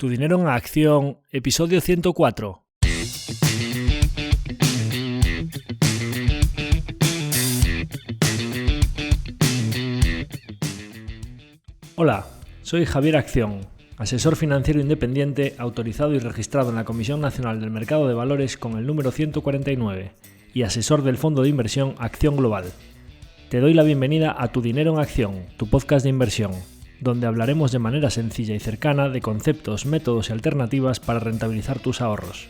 Tu dinero en acción, episodio 104. Hola, soy Javier Acción, asesor financiero independiente autorizado y registrado en la Comisión Nacional del Mercado de Valores con el número 149 y asesor del fondo de inversión Acción Global. Te doy la bienvenida a Tu dinero en acción, tu podcast de inversión, donde hablaremos de manera sencilla y cercana de conceptos, métodos y alternativas para rentabilizar tus ahorros.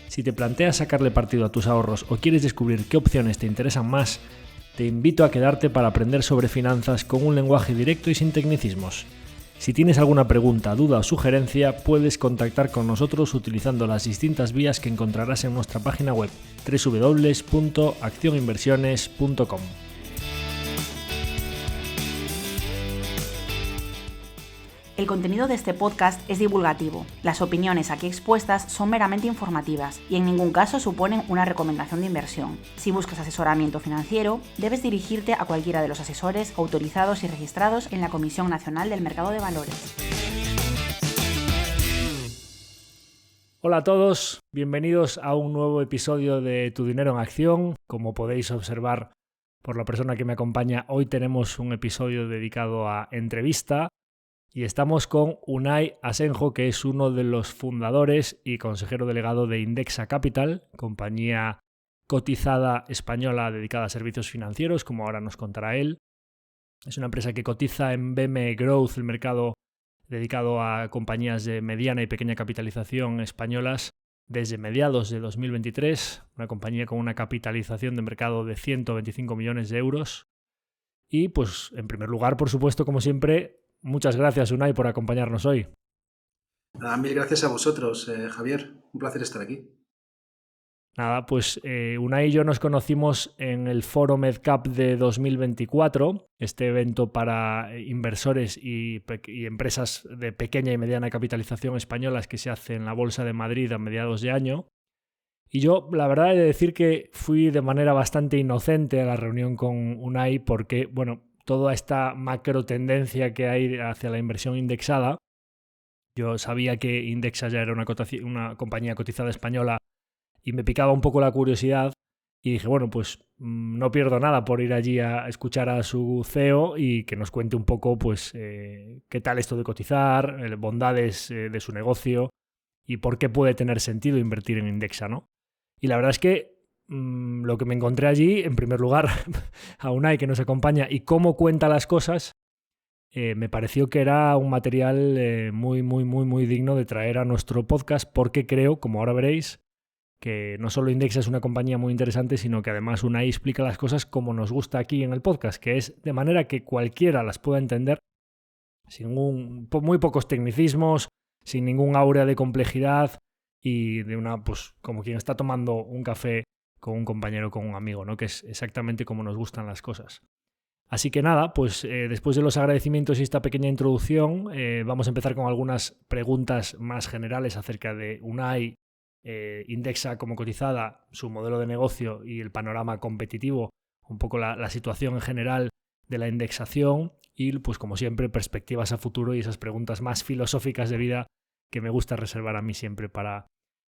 Si te planteas sacarle partido a tus ahorros o quieres descubrir qué opciones te interesan más, te invito a quedarte para aprender sobre finanzas con un lenguaje directo y sin tecnicismos. Si tienes alguna pregunta, duda o sugerencia, puedes contactar con nosotros utilizando las distintas vías que encontrarás en nuestra página web www.accioninversiones.com. El contenido de este podcast es divulgativo. Las opiniones aquí expuestas son meramente informativas y en ningún caso suponen una recomendación de inversión. Si buscas asesoramiento financiero, debes dirigirte a cualquiera de los asesores autorizados y registrados en la Comisión Nacional del Mercado de Valores. Hola a todos, bienvenidos a un nuevo episodio de Tu dinero en acción. Como podéis observar por la persona que me acompaña, hoy tenemos un episodio dedicado a entrevista. Y estamos con Unai Asenjo, que es uno de los fundadores y consejero delegado de Indexa Capital, compañía cotizada española dedicada a servicios financieros, como ahora nos contará él. Es una empresa que cotiza en BM Growth, el mercado dedicado a compañías de mediana y pequeña capitalización españolas, desde mediados de 2023, una compañía con una capitalización de mercado de 125 millones de euros. Y pues, en primer lugar, por supuesto, como siempre, muchas gracias, Unai, por acompañarnos hoy. Mil gracias a vosotros, Javier. Un placer estar aquí. Nada, pues Unai y yo nos conocimos en el Foro MedCap de 2024, este evento para inversores y empresas de pequeña y mediana capitalización españolas que se hace en la Bolsa de Madrid a mediados de año. Y yo, la verdad, he de decir que fui de manera bastante inocente a la reunión con Unai porque, bueno, toda esta macro tendencia que hay hacia la inversión indexada. Yo sabía que Indexa ya era una compañía cotizada española y me picaba un poco la curiosidad y dije, bueno, pues no pierdo nada por ir allí a escuchar a su CEO y que nos cuente un poco pues qué tal esto de cotizar, bondades de su negocio y por qué puede tener sentido invertir en Indexa, ¿no? Y la verdad es que lo que me encontré allí, en primer lugar, a Unai que nos acompaña y cómo cuenta las cosas, me pareció que era un material muy digno de traer a nuestro podcast porque creo, como ahora veréis, que no solo Indexa es una compañía muy interesante, sino que además Unai explica las cosas como nos gusta aquí en el podcast, que es de manera que cualquiera las pueda entender sin muy pocos tecnicismos, sin ningún áurea de complejidad y de pues como quien está tomando un café con un compañero, con un amigo, ¿no? Que es exactamente como nos gustan las cosas. Así que nada, pues después de los agradecimientos y esta pequeña introducción, vamos a empezar con algunas preguntas más generales acerca de Unai, Indexa como cotizada, su modelo de negocio y el panorama competitivo, un poco la situación en general de la indexación y, pues como siempre, perspectivas a futuro y esas preguntas más filosóficas de vida que me gusta reservar a mí siempre para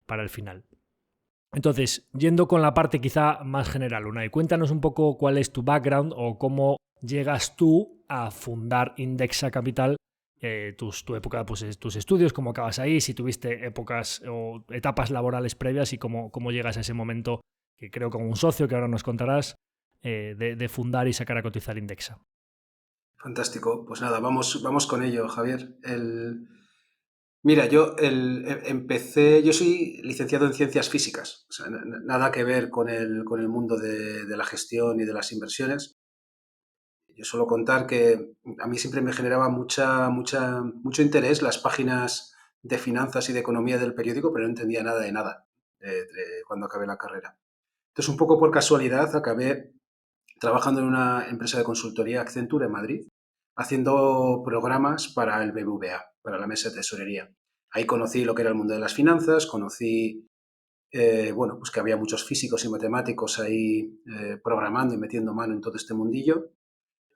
el final. Entonces, yendo con la parte quizá más general, Unai, cuéntanos un poco cuál es tu background o cómo llegas tú a fundar Indexa Capital, tu época, pues tus estudios, cómo acabas ahí, si tuviste épocas o etapas laborales previas y cómo llegas a ese momento, que creo con un socio que ahora nos contarás, de fundar y sacar a cotizar Indexa. Fantástico. Pues nada, vamos con ello, Javier. Mira, yo soy licenciado en Ciencias Físicas, o sea, nada que ver con el mundo de la gestión y de las inversiones. Yo suelo contar que a mí siempre me generaba mucho interés las páginas de finanzas y de economía del periódico, pero no entendía nada de nada cuando acabé la carrera. Entonces, un poco por casualidad, acabé trabajando en una empresa de consultoría Accenture en Madrid, haciendo programas para el BBVA, para la mesa de tesorería. Ahí conocí lo que era el mundo de las finanzas, conocí pues que había muchos físicos y matemáticos ahí programando y metiendo mano en todo este mundillo,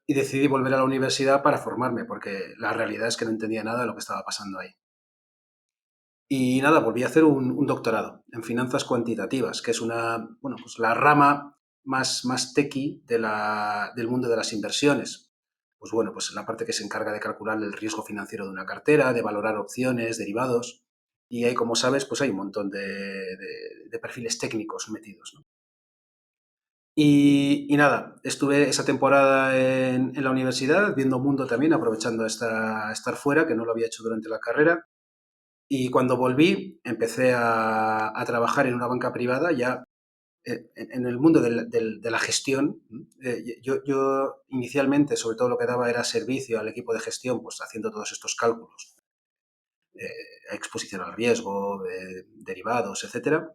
y decidí volver a la universidad para formarme, porque la realidad es que no entendía nada de lo que estaba pasando ahí. Y nada, volví a hacer un doctorado en finanzas cuantitativas, que es pues la rama más techy del mundo de las inversiones. Pues bueno, pues la parte que se encarga de calcular el riesgo financiero de una cartera, de valorar opciones, derivados. Y ahí, como sabes, pues hay un montón de perfiles técnicos metidos, ¿no? Y nada, estuve esa temporada en la universidad, viendo mundo también, aprovechando estar fuera, que no lo había hecho durante la carrera. Y cuando volví, empecé a trabajar en una banca privada, ya en el mundo de la gestión. Yo inicialmente, sobre todo lo que daba era servicio al equipo de gestión, pues haciendo todos estos cálculos, exposición al riesgo, derivados, etcétera.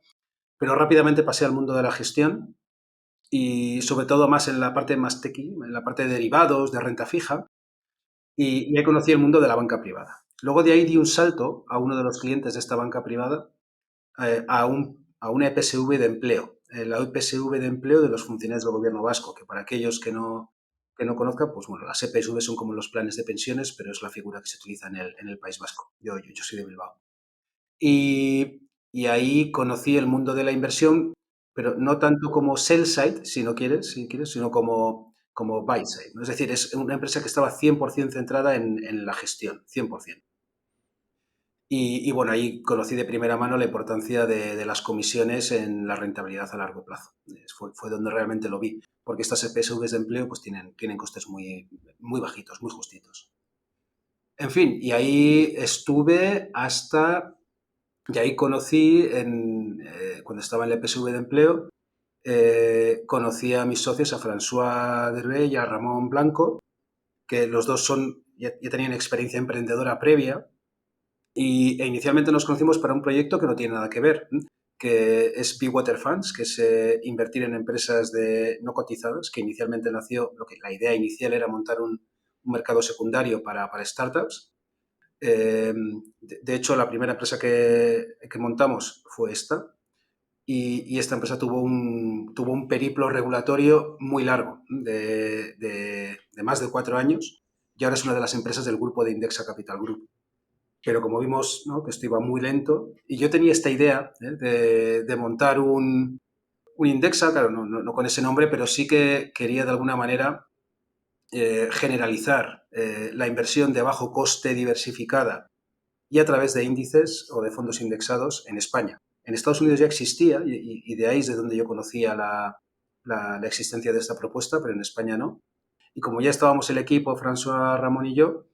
Pero rápidamente pasé al mundo de la gestión y sobre todo más en la parte más techy, en la parte de derivados, de renta fija, y ahí conocí el mundo de la banca privada. Luego de ahí di un salto a uno de los clientes de esta banca privada, a una EPSV de empleo, la EPSV de empleo de los funcionarios del gobierno vasco, que para aquellos que no conozcan, pues bueno, las EPSV son como los planes de pensiones, pero es la figura que se utiliza en el País Vasco. Yo soy de Bilbao. Y ahí conocí el mundo de la inversión, pero no tanto como sell side, si quieres, sino como buy side, ¿no? Es decir, es una empresa que estaba 100% centrada en la gestión, 100%. Y bueno, ahí conocí de primera mano la importancia de las comisiones en la rentabilidad a largo plazo. Fue donde realmente lo vi, porque estas EPSVs de empleo pues tienen costes muy, muy bajitos, muy justitos. En fin, y ahí estuve y ahí conocí, cuando estaba en la EPSV de empleo, conocí a mis socios, a François Derbé y a Ramón Blanco, que los dos ya tenían experiencia emprendedora previa. E inicialmente nos conocimos para un proyecto que no tiene nada que ver, que es Big Water Funds, que es invertir en empresas no cotizadas, que inicialmente nació, la idea inicial era montar un mercado secundario para startups. De hecho, la primera empresa que montamos fue esta, y esta empresa tuvo un periplo regulatorio muy largo, de más de 4 años, y ahora es una de las empresas del grupo de Indexa Capital Group. Pero como vimos, ¿no?, que esto iba muy lento, y yo tenía esta idea de montar un Indexa, claro, no con ese nombre, pero sí que quería de alguna manera generalizar la inversión de bajo coste diversificada y a través de índices o de fondos indexados en España. En Estados Unidos ya existía, y de ahí es de donde yo conocía la existencia de esta propuesta, pero en España no. Y como ya estábamos el equipo, François, Ramón y yo,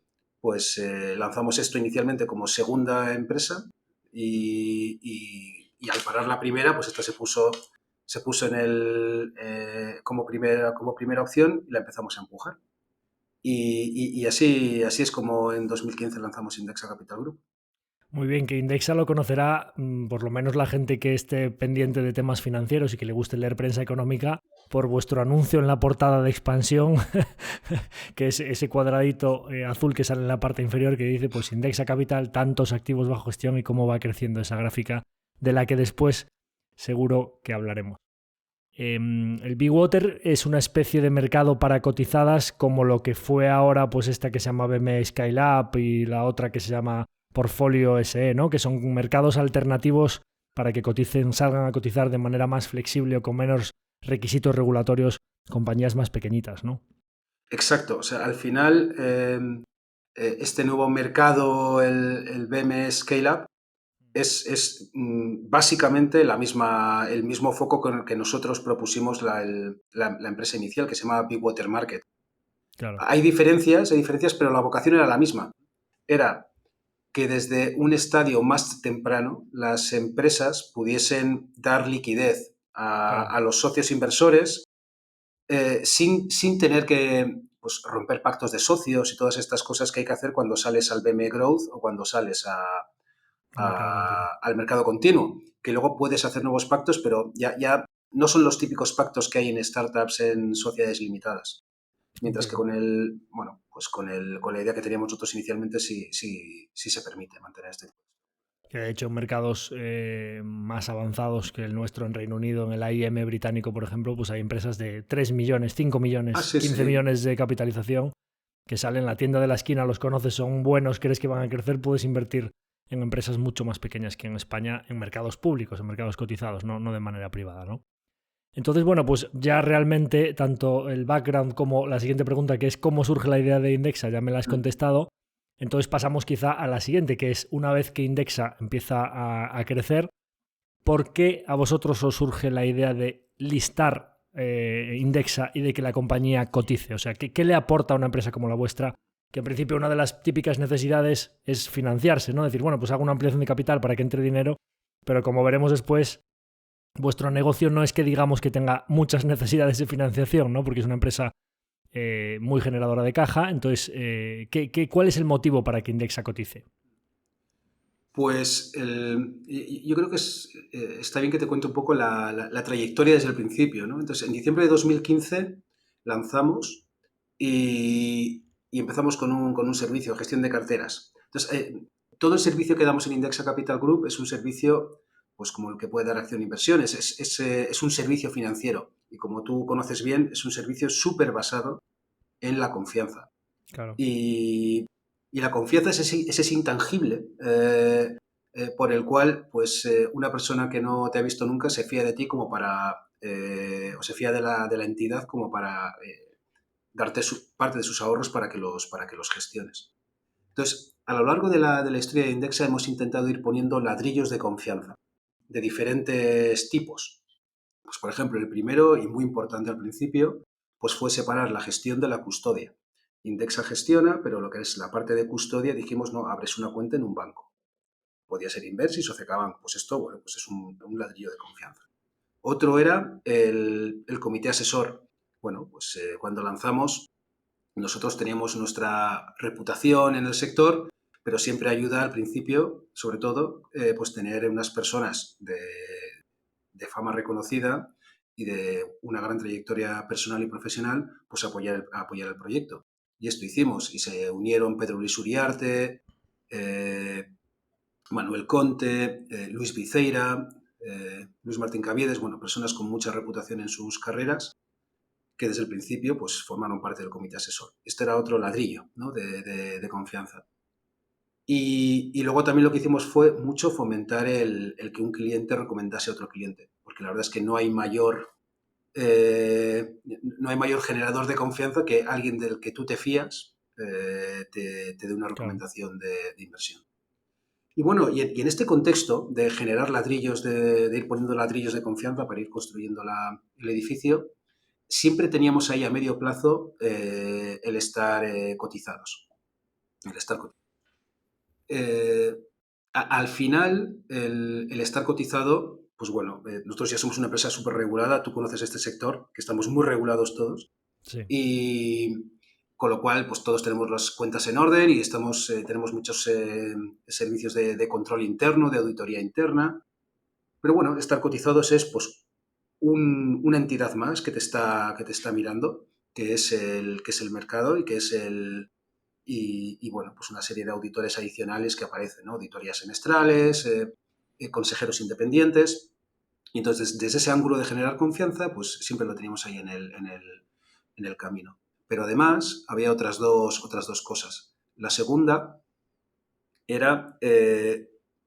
pues lanzamos esto inicialmente como segunda empresa, y al parar la primera, pues esta se puso como primera opción, y la empezamos a empujar. Y así es como en 2015 lanzamos Indexa Capital Group. Muy bien, que Indexa lo conocerá por lo menos la gente que esté pendiente de temas financieros y que le guste leer prensa económica, por vuestro anuncio en la portada de expansión, que es ese cuadradito azul que sale en la parte inferior, que dice pues Indexa Capital, tantos activos bajo gestión, y cómo va creciendo esa gráfica, de la que después seguro que hablaremos. El Big Water es una especie de mercado para cotizadas, como lo que fue ahora pues esta que se llama BME Skylab y la otra que se llama Portfolio SE, ¿no?, que son mercados alternativos para que salgan a cotizar de manera más flexible o con menos requisitos regulatorios compañías más pequeñitas, ¿no? Exacto, o sea, al final este nuevo mercado, el BME Scale-Up, es básicamente el mismo foco con el que nosotros propusimos la empresa inicial, que se llama Big Water Market. Claro. Hay diferencias, pero la vocación era la misma. Era que desde un estadio más temprano las empresas pudiesen dar liquidez a los socios inversores sin tener que pues, romper pactos de socios y todas estas cosas que hay que hacer cuando sales al BME Growth o cuando sales al mercado continuo, que luego puedes hacer nuevos pactos, pero ya no son los típicos pactos que hay en startups en sociedades limitadas. Mientras que con la idea que teníamos nosotros inicialmente sí se permite mantener este tipo. Que de hecho en mercados más avanzados que el nuestro en Reino Unido, en el AIM británico, por ejemplo, pues hay empresas de 3 millones, 5 millones, 15 millones de capitalización que salen en la tienda de la esquina, los conoces, son buenos, crees que van a crecer, puedes invertir en empresas mucho más pequeñas que en España, en mercados públicos, en mercados cotizados, no de manera privada, ¿no? Entonces, bueno, pues ya realmente tanto el background como la siguiente pregunta, que es cómo surge la idea de Indexa, ya me la has contestado. Entonces pasamos quizá a la siguiente, que es una vez que Indexa empieza a crecer, ¿por qué a vosotros os surge la idea de listar Indexa y de que la compañía cotice? O sea, ¿qué le aporta a una empresa como la vuestra? Que en principio una de las típicas necesidades es financiarse, ¿no? Decir, bueno, pues hago una ampliación de capital para que entre dinero, pero como veremos después, vuestro negocio no es que digamos que tenga muchas necesidades de financiación, ¿no? Porque es una empresa muy generadora de caja. Entonces, ¿cuál es el motivo para que Indexa cotice? Pues yo creo que está bien que te cuente un poco la trayectoria desde el principio, ¿no? Entonces, en diciembre de 2015 lanzamos y empezamos con un servicio de gestión de carteras. Entonces, todo el servicio que damos en Indexa Capital Group es un servicio, pues como el que puede dar Acción Inversiones, es un servicio financiero. Y como tú conoces bien, es un servicio súper basado en la confianza. Claro. Y la confianza es ese intangible por el cual pues, una persona que no te ha visto nunca se fía de ti como para, o se fía de la entidad como para darte parte de sus ahorros para que los gestiones. Entonces, a lo largo de la historia de Indexa hemos intentado ir poniendo ladrillos de confianza de diferentes tipos. Pues, por ejemplo, el primero, y muy importante al principio, pues fue separar la gestión de la custodia. Indexa gestiona, pero lo que es la parte de custodia, dijimos, no, abres una cuenta en un banco. Podía ser Inversis o CaixaBank. Pues esto, bueno, pues es un ladrillo de confianza. Otro era el comité asesor. Bueno, pues cuando lanzamos, nosotros teníamos nuestra reputación en el sector, pero siempre ayuda al principio, sobre todo, pues tener unas personas de fama reconocida y de una gran trayectoria personal y profesional, pues apoyar el proyecto. Y esto hicimos, y se unieron Pedro Luis Uriarte, Manuel Conte, Luis Viceira, Luis Martín Caviedes, bueno, personas con mucha reputación en sus carreras, que desde el principio pues, formaron parte del comité asesor. Este era otro ladrillo, ¿no? de confianza. Y luego también lo que hicimos fue mucho fomentar el que un cliente recomendase a otro cliente, porque la verdad es que no hay mayor generador de confianza que alguien del que tú te fías te dé una recomendación de inversión. Y bueno, y en este contexto de generar ladrillos, de ir poniendo ladrillos de confianza para ir construyendo el edificio, siempre teníamos ahí a medio plazo el estar cotizados. Al final, el estar cotizado, pues bueno, nosotros ya somos una empresa súper regulada, tú conoces este sector, que estamos muy regulados todos, Sí. y con lo cual, pues todos tenemos las cuentas en orden y tenemos muchos servicios de control interno, de auditoría interna, pero bueno, estar cotizados es pues una entidad más que te está mirando, que es el mercado y que es y bueno, pues una serie de auditores adicionales que aparecen, ¿no? Auditorías semestrales, consejeros independientes. Y entonces, desde ese ángulo de generar confianza, pues siempre lo teníamos ahí en el camino. Pero además, había otras dos cosas. La segunda era,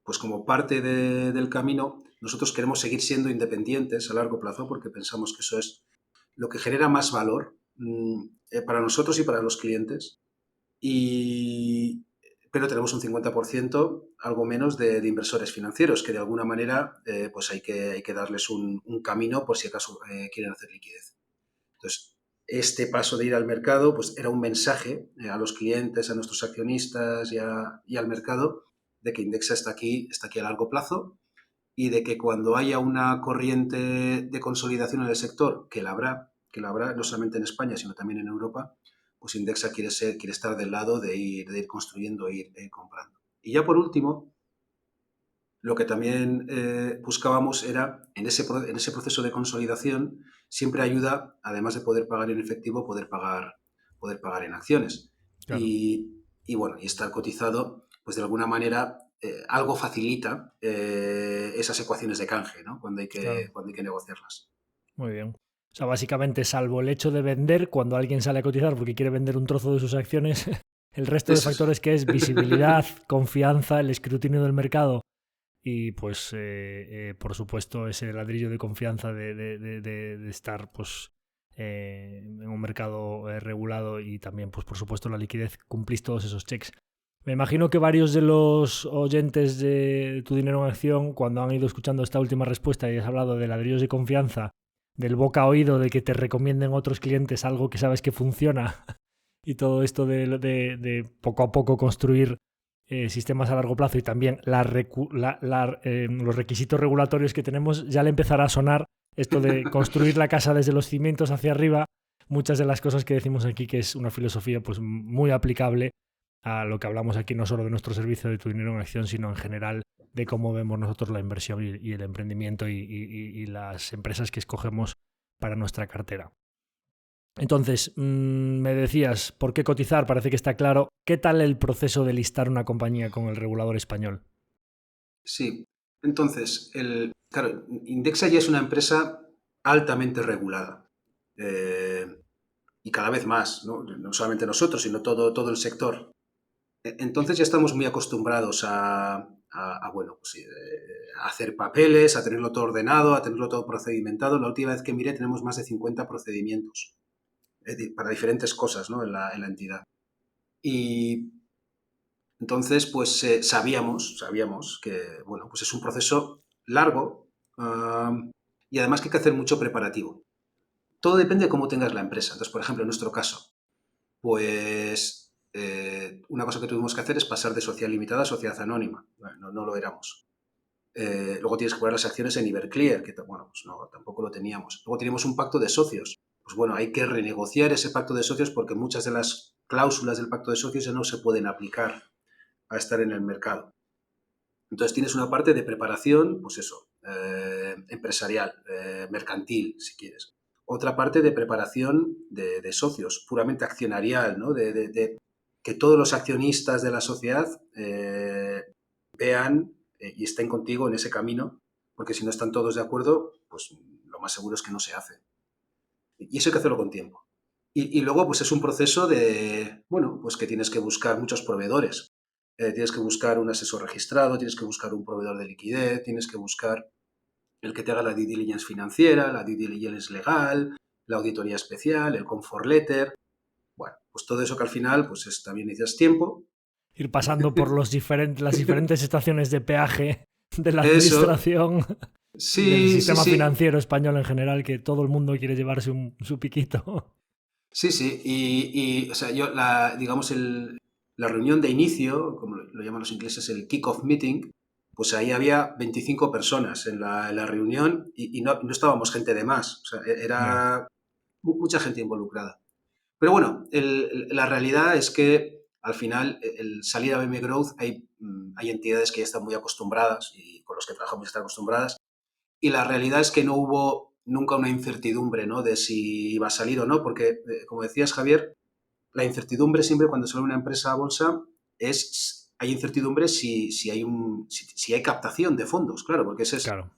pues como parte del camino, nosotros queremos seguir siendo independientes a largo plazo porque pensamos que eso es lo que genera más valor para nosotros y para los clientes. Pero tenemos un 50%, algo menos, de inversores financieros que de alguna manera pues hay que darles un camino por si acaso quieren hacer liquidez. Entonces, este paso de ir al mercado pues era un mensaje a los clientes, a nuestros accionistas y al mercado de que Indexa está aquí a largo plazo y de que cuando haya una corriente de consolidación en el sector, que la habrá no solamente en España, sino también en Europa, pues Indexa quiere estar del lado de ir construyendo e ir comprando. Y ya por último, lo que también buscábamos era, en ese proceso de consolidación, siempre ayuda, además de poder pagar en efectivo, poder pagar en acciones. Claro. Y bueno, y estar cotizado, pues de alguna manera algo facilita esas ecuaciones de canje, ¿no? Cuando hay que negociarlas. Muy bien. O sea, básicamente, salvo el hecho de vender, cuando alguien sale a cotizar porque quiere vender un trozo de sus acciones, el resto de Eso es. factores que es visibilidad, confianza, el escrutinio del mercado y pues por supuesto ese ladrillo de confianza de estar pues en un mercado regulado y también pues por supuesto la liquidez, cumplís todos esos checks. Me imagino que varios de los oyentes de Tu Dinero en Acción, cuando han ido escuchando esta última respuesta y has hablado de ladrillos de confianza, del boca a oído, de que te recomienden otros clientes algo que sabes que funciona y todo esto de poco a poco construir sistemas a largo plazo y también los requisitos regulatorios que tenemos, ya le empezará a sonar esto de construir la casa desde los cimientos hacia arriba, muchas de las cosas que decimos aquí, que es una filosofía pues muy aplicable a lo que hablamos aquí, no solo de nuestro servicio de Tu Dinero en Acción, sino en general de cómo vemos nosotros la inversión y el emprendimiento y las empresas que escogemos para nuestra cartera. Entonces, me decías, ¿por qué cotizar? Parece que está claro. ¿Qué tal el proceso de listar una compañía con el regulador español? Sí, entonces, claro, Indexa ya es una empresa altamente regulada. Y cada vez más, ¿no? No solamente nosotros, sino todo el sector. Entonces ya estamos muy acostumbrados bueno, pues, a hacer papeles, a tenerlo todo ordenado, a tenerlo todo procedimentado. La última vez que miré tenemos más de 50 procedimientos para diferentes cosas, ¿no? en la entidad. Y entonces, pues sabíamos que, bueno, pues es un proceso largo y además que hay que hacer mucho preparativo. Todo depende de cómo tengas la empresa. Entonces, por ejemplo, en nuestro caso, pues una cosa que tuvimos que hacer es pasar de sociedad limitada a sociedad anónima. Bueno, no lo éramos. Luego tienes que poner las acciones en Iberclear, que bueno, pues no, tampoco lo teníamos. Luego teníamos un pacto de socios. Pues bueno, hay que renegociar ese pacto de socios porque muchas de las cláusulas del pacto de socios ya no se pueden aplicar a estar en el mercado. Entonces tienes una parte de preparación, pues eso, empresarial, mercantil, si quieres. Otra parte de preparación de socios, puramente accionarial, ¿no? De que todos los accionistas de la sociedad vean y estén contigo en ese camino, porque si no están todos de acuerdo, pues lo más seguro es que no se hace. Y eso hay que hacerlo con tiempo. Y luego, pues es un proceso bueno, pues que tienes que buscar muchos proveedores. Tienes que buscar un asesor registrado, tienes que buscar un proveedor de liquidez, tienes que buscar el que te haga la due diligence financiera, la due diligence legal, la auditoría especial, el comfort letter. Bueno, pues todo eso que al final, pues también necesitas tiempo. Ir pasando por las diferentes estaciones de peaje de la Eso, administración y del sí, sí, sistema sí. financiero español en general, que todo el mundo quiere llevarse su piquito. Sí, sí. O sea, digamos, la reunión de inicio, como lo llaman los ingleses, el kick-off meeting, pues ahí había 25 personas en la reunión y no estábamos gente de más. O sea, Yeah. era mucha gente involucrada. Pero bueno, la realidad es que al final, el salir a BM Growth, hay entidades que ya están muy acostumbradas y con los que trabajamos ya están acostumbradas. Y la realidad es que no hubo nunca una incertidumbre, ¿no? De si iba a salir o no, porque, como decías, Javier, la incertidumbre siempre cuando sale una empresa a bolsa hay incertidumbre si hay captación de fondos, claro, porque Claro.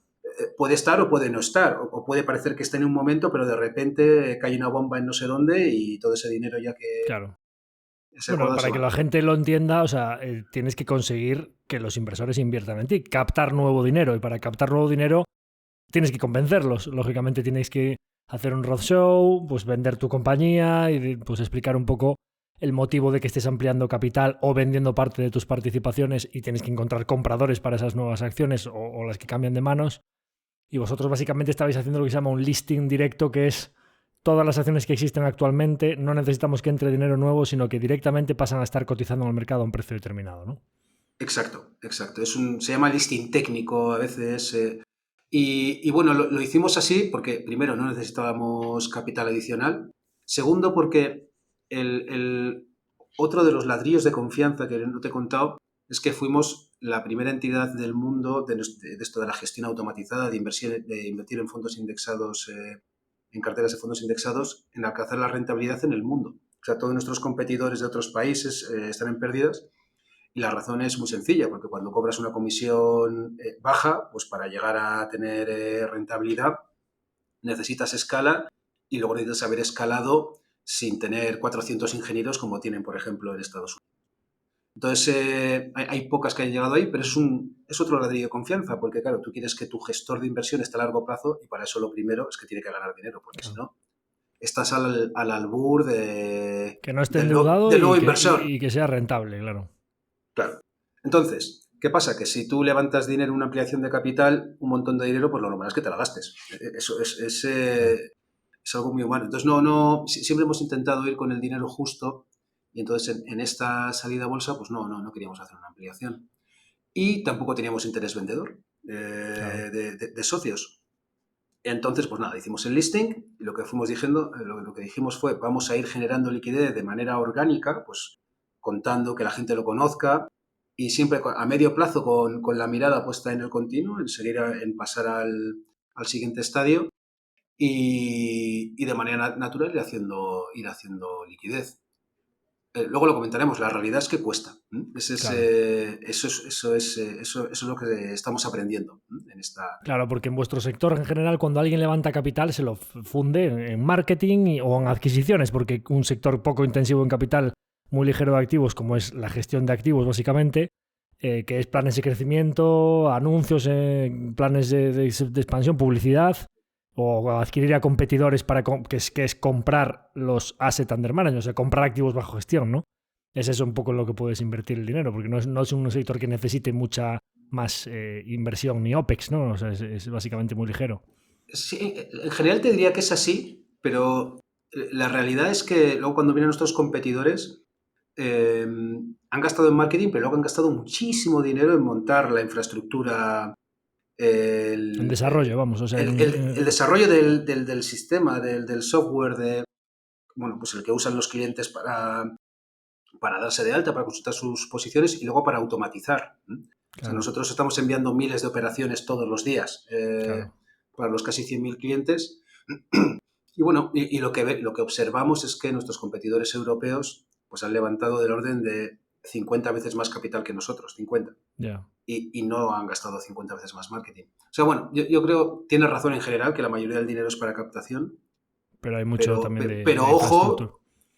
puede estar o puede no estar, o puede parecer que está en un momento, pero de repente cae una bomba en no sé dónde y todo ese dinero ya que Claro. se ha Bueno, acordado se para que va. la gente lo entienda, o sea, tienes que conseguir que los inversores inviertan en ti, captar nuevo dinero. Y para captar nuevo dinero tienes que convencerlos. Lógicamente tienes que hacer un roadshow, pues vender tu compañía y pues explicar un poco el motivo de que estés ampliando capital o vendiendo parte de tus participaciones y tienes que encontrar compradores para esas nuevas acciones o las que cambian de manos. Y vosotros básicamente estabais haciendo lo que se llama un listing directo, que es todas las acciones que existen actualmente, no necesitamos que entre dinero nuevo, sino que directamente pasan a estar cotizando en el mercado a un precio determinado, ¿no? Exacto, exacto. Se llama listing técnico a veces. Y bueno, lo hicimos así porque, primero, no necesitábamos capital adicional. Segundo, porque otro de los ladrillos de confianza que no te he contado es que fuimos la primera entidad del mundo de esto de la gestión automatizada, de invertir en fondos indexados, en carteras de fondos indexados, en alcanzar la rentabilidad en el mundo. O sea, todos nuestros competidores de otros países están en pérdidas. Y la razón es muy sencilla, porque cuando cobras una comisión baja, pues para llegar a tener rentabilidad necesitas escala y luego necesitas haber escalado sin tener 400 ingenieros como tienen, por ejemplo, en Estados Unidos. Entonces, hay pocas que hayan llegado ahí, pero es otro ladrillo de confianza, porque claro, tú quieres que tu gestor de inversión esté a largo plazo y para eso lo primero es que tiene que ganar dinero, porque si Claro. no, estás al albur Que no esté del, endeudado del nuevo y inversor. que sea rentable, claro. Claro. Entonces, ¿qué pasa? Que si tú levantas dinero en una ampliación de capital, un montón de dinero, pues lo normal es que te la gastes. Eso Claro. es algo muy humano. Entonces, no, siempre hemos intentado ir con el dinero justo y entonces en esta salida a bolsa, pues no queríamos hacer una ampliación. Y tampoco teníamos interés vendedor Claro. de socios. Entonces, pues nada, hicimos el listing y lo que fuimos diciendo, lo que dijimos fue, vamos a ir generando liquidez de manera orgánica, pues contando que la gente lo conozca y siempre a medio plazo con la mirada puesta en el continuo, en seguir, en pasar al siguiente estadio y de manera natural ir haciendo liquidez. Luego lo comentaremos, la realidad es que cuesta. Claro. Eso es lo que estamos aprendiendo en esta... Claro, porque en vuestro sector en general, cuando alguien levanta capital, se lo funde en marketing o en adquisiciones, porque un sector poco intensivo en capital, muy ligero de activos, como es la gestión de activos básicamente, que es planes de crecimiento, anuncios, planes de expansión, publicidad, o adquirir a competidores para que es comprar los asset under management, o sea, comprar activos bajo gestión, ¿no? Es eso un poco en lo que puedes invertir el dinero, porque no es un sector que necesite mucha más inversión ni OPEX, ¿no? O sea, es básicamente muy ligero. Sí, en general te diría que es así, pero la realidad es que luego cuando vienen nuestros competidores han gastado en marketing, pero luego han gastado muchísimo dinero en montar la infraestructura, En el, desarrollo, vamos, o sea, el desarrollo del sistema, del software, bueno, pues el que usan los clientes para darse de alta, para consultar sus posiciones y luego para automatizar. O sea, claro, nosotros estamos enviando miles de operaciones todos los días claro. para los casi 100.000 clientes. Y bueno, y lo que observamos es que nuestros competidores europeos pues han levantado del orden de 50 veces más capital que nosotros, 50. Ya. Y no han gastado 50 veces más marketing. O sea, bueno, yo creo, tienes razón en general que la mayoría del dinero es para captación, Pero hay mucho pero, también pero de infraestructura.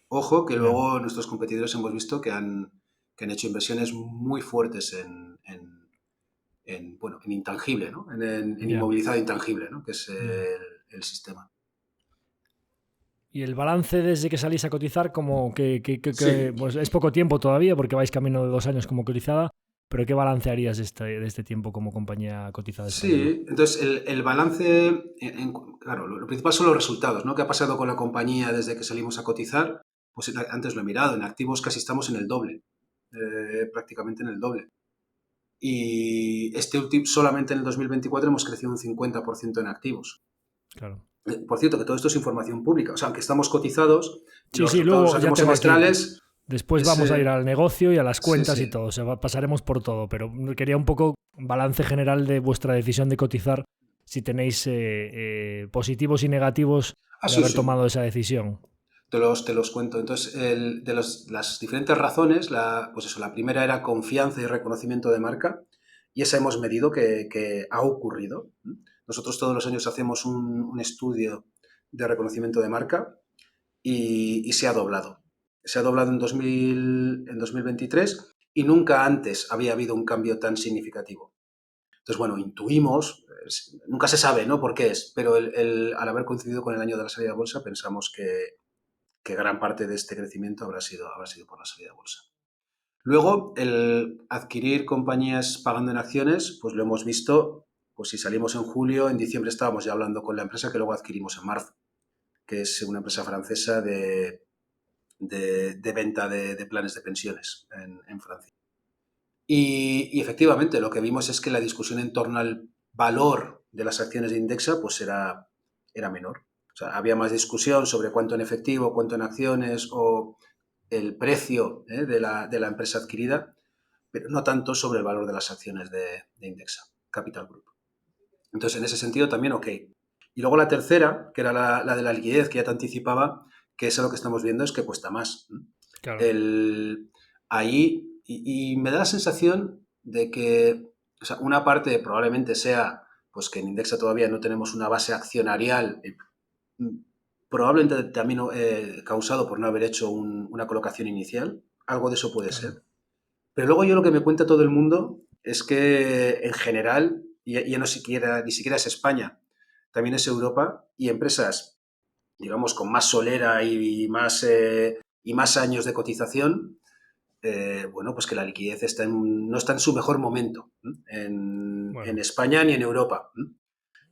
ojo que Ya. luego nuestros competidores hemos visto que han hecho inversiones muy fuertes bueno, en intangible, ¿no? En Ya. inmovilizado intangible, ¿no? Que es Ya. el sistema. Y el balance desde que salís a cotizar, como Sí, pues es poco tiempo todavía, porque vais camino de 2 años como cotizada, pero ¿qué balance harías de este tiempo como compañía cotizada española? sí. Entonces el balance, claro, lo principal son los resultados, ¿no? ¿Qué ha pasado con la compañía desde que salimos a cotizar? Pues antes lo he mirado, en activos casi estamos en el doble, prácticamente en el doble. Y solamente en el 2024 hemos crecido un 50% en activos. Claro. Por cierto, que todo esto es información pública. O sea, aunque estamos cotizados, Sí, los sí, resultados los luego ya hacemos tengo aquí. semestrales. Después Es, vamos a ir al negocio y a las sí, cuentas y sí. todo. O sea, pasaremos por todo, pero quería un poco balance general de vuestra decisión de cotizar, si tenéis positivos y negativos de Sí, haber sí. tomado esa decisión. Te los cuento. Entonces, las diferentes razones, pues eso, la primera era confianza y reconocimiento de marca, y esa hemos medido que ha ocurrido. Nosotros todos los años hacemos un estudio de reconocimiento de marca y se ha doblado. Se ha doblado en 2023 y nunca antes había habido un cambio tan significativo. Entonces, bueno, intuimos, nunca se sabe, ¿no? Por qué es, pero al haber coincidido con el año de la salida de bolsa, pensamos que gran parte de este crecimiento habrá sido por la salida de bolsa. Luego, el adquirir compañías pagando en acciones, pues lo hemos visto, pues si salimos en julio, en diciembre estábamos ya hablando con la empresa que luego adquirimos en marzo, que es una empresa francesa de venta de planes de pensiones en Francia. Y efectivamente, lo que vimos es que la discusión en torno al valor de las acciones de Indexa pues era menor. O sea, había más discusión sobre cuánto en efectivo, cuánto en acciones o el precio de la empresa adquirida, pero no tanto sobre el valor de las acciones de Indexa, Capital Group. Entonces, en ese sentido también ok. Y luego la tercera, que era la de la liquidez, que ya te anticipaba, que es lo que estamos viendo, es que cuesta más. Claro. Ahí, y me da la sensación de que, o sea, una parte probablemente sea pues que en Indexa todavía no tenemos una base accionarial, probablemente también causado por no haber hecho una colocación inicial, algo de eso puede Claro. ser. Pero luego yo lo que me cuenta todo el mundo es que en general, y ya no ni siquiera es España, también es Europa, y empresas, digamos, con más solera y más años de cotización, bueno, pues que la liquidez no está en su mejor momento en España ni en Europa.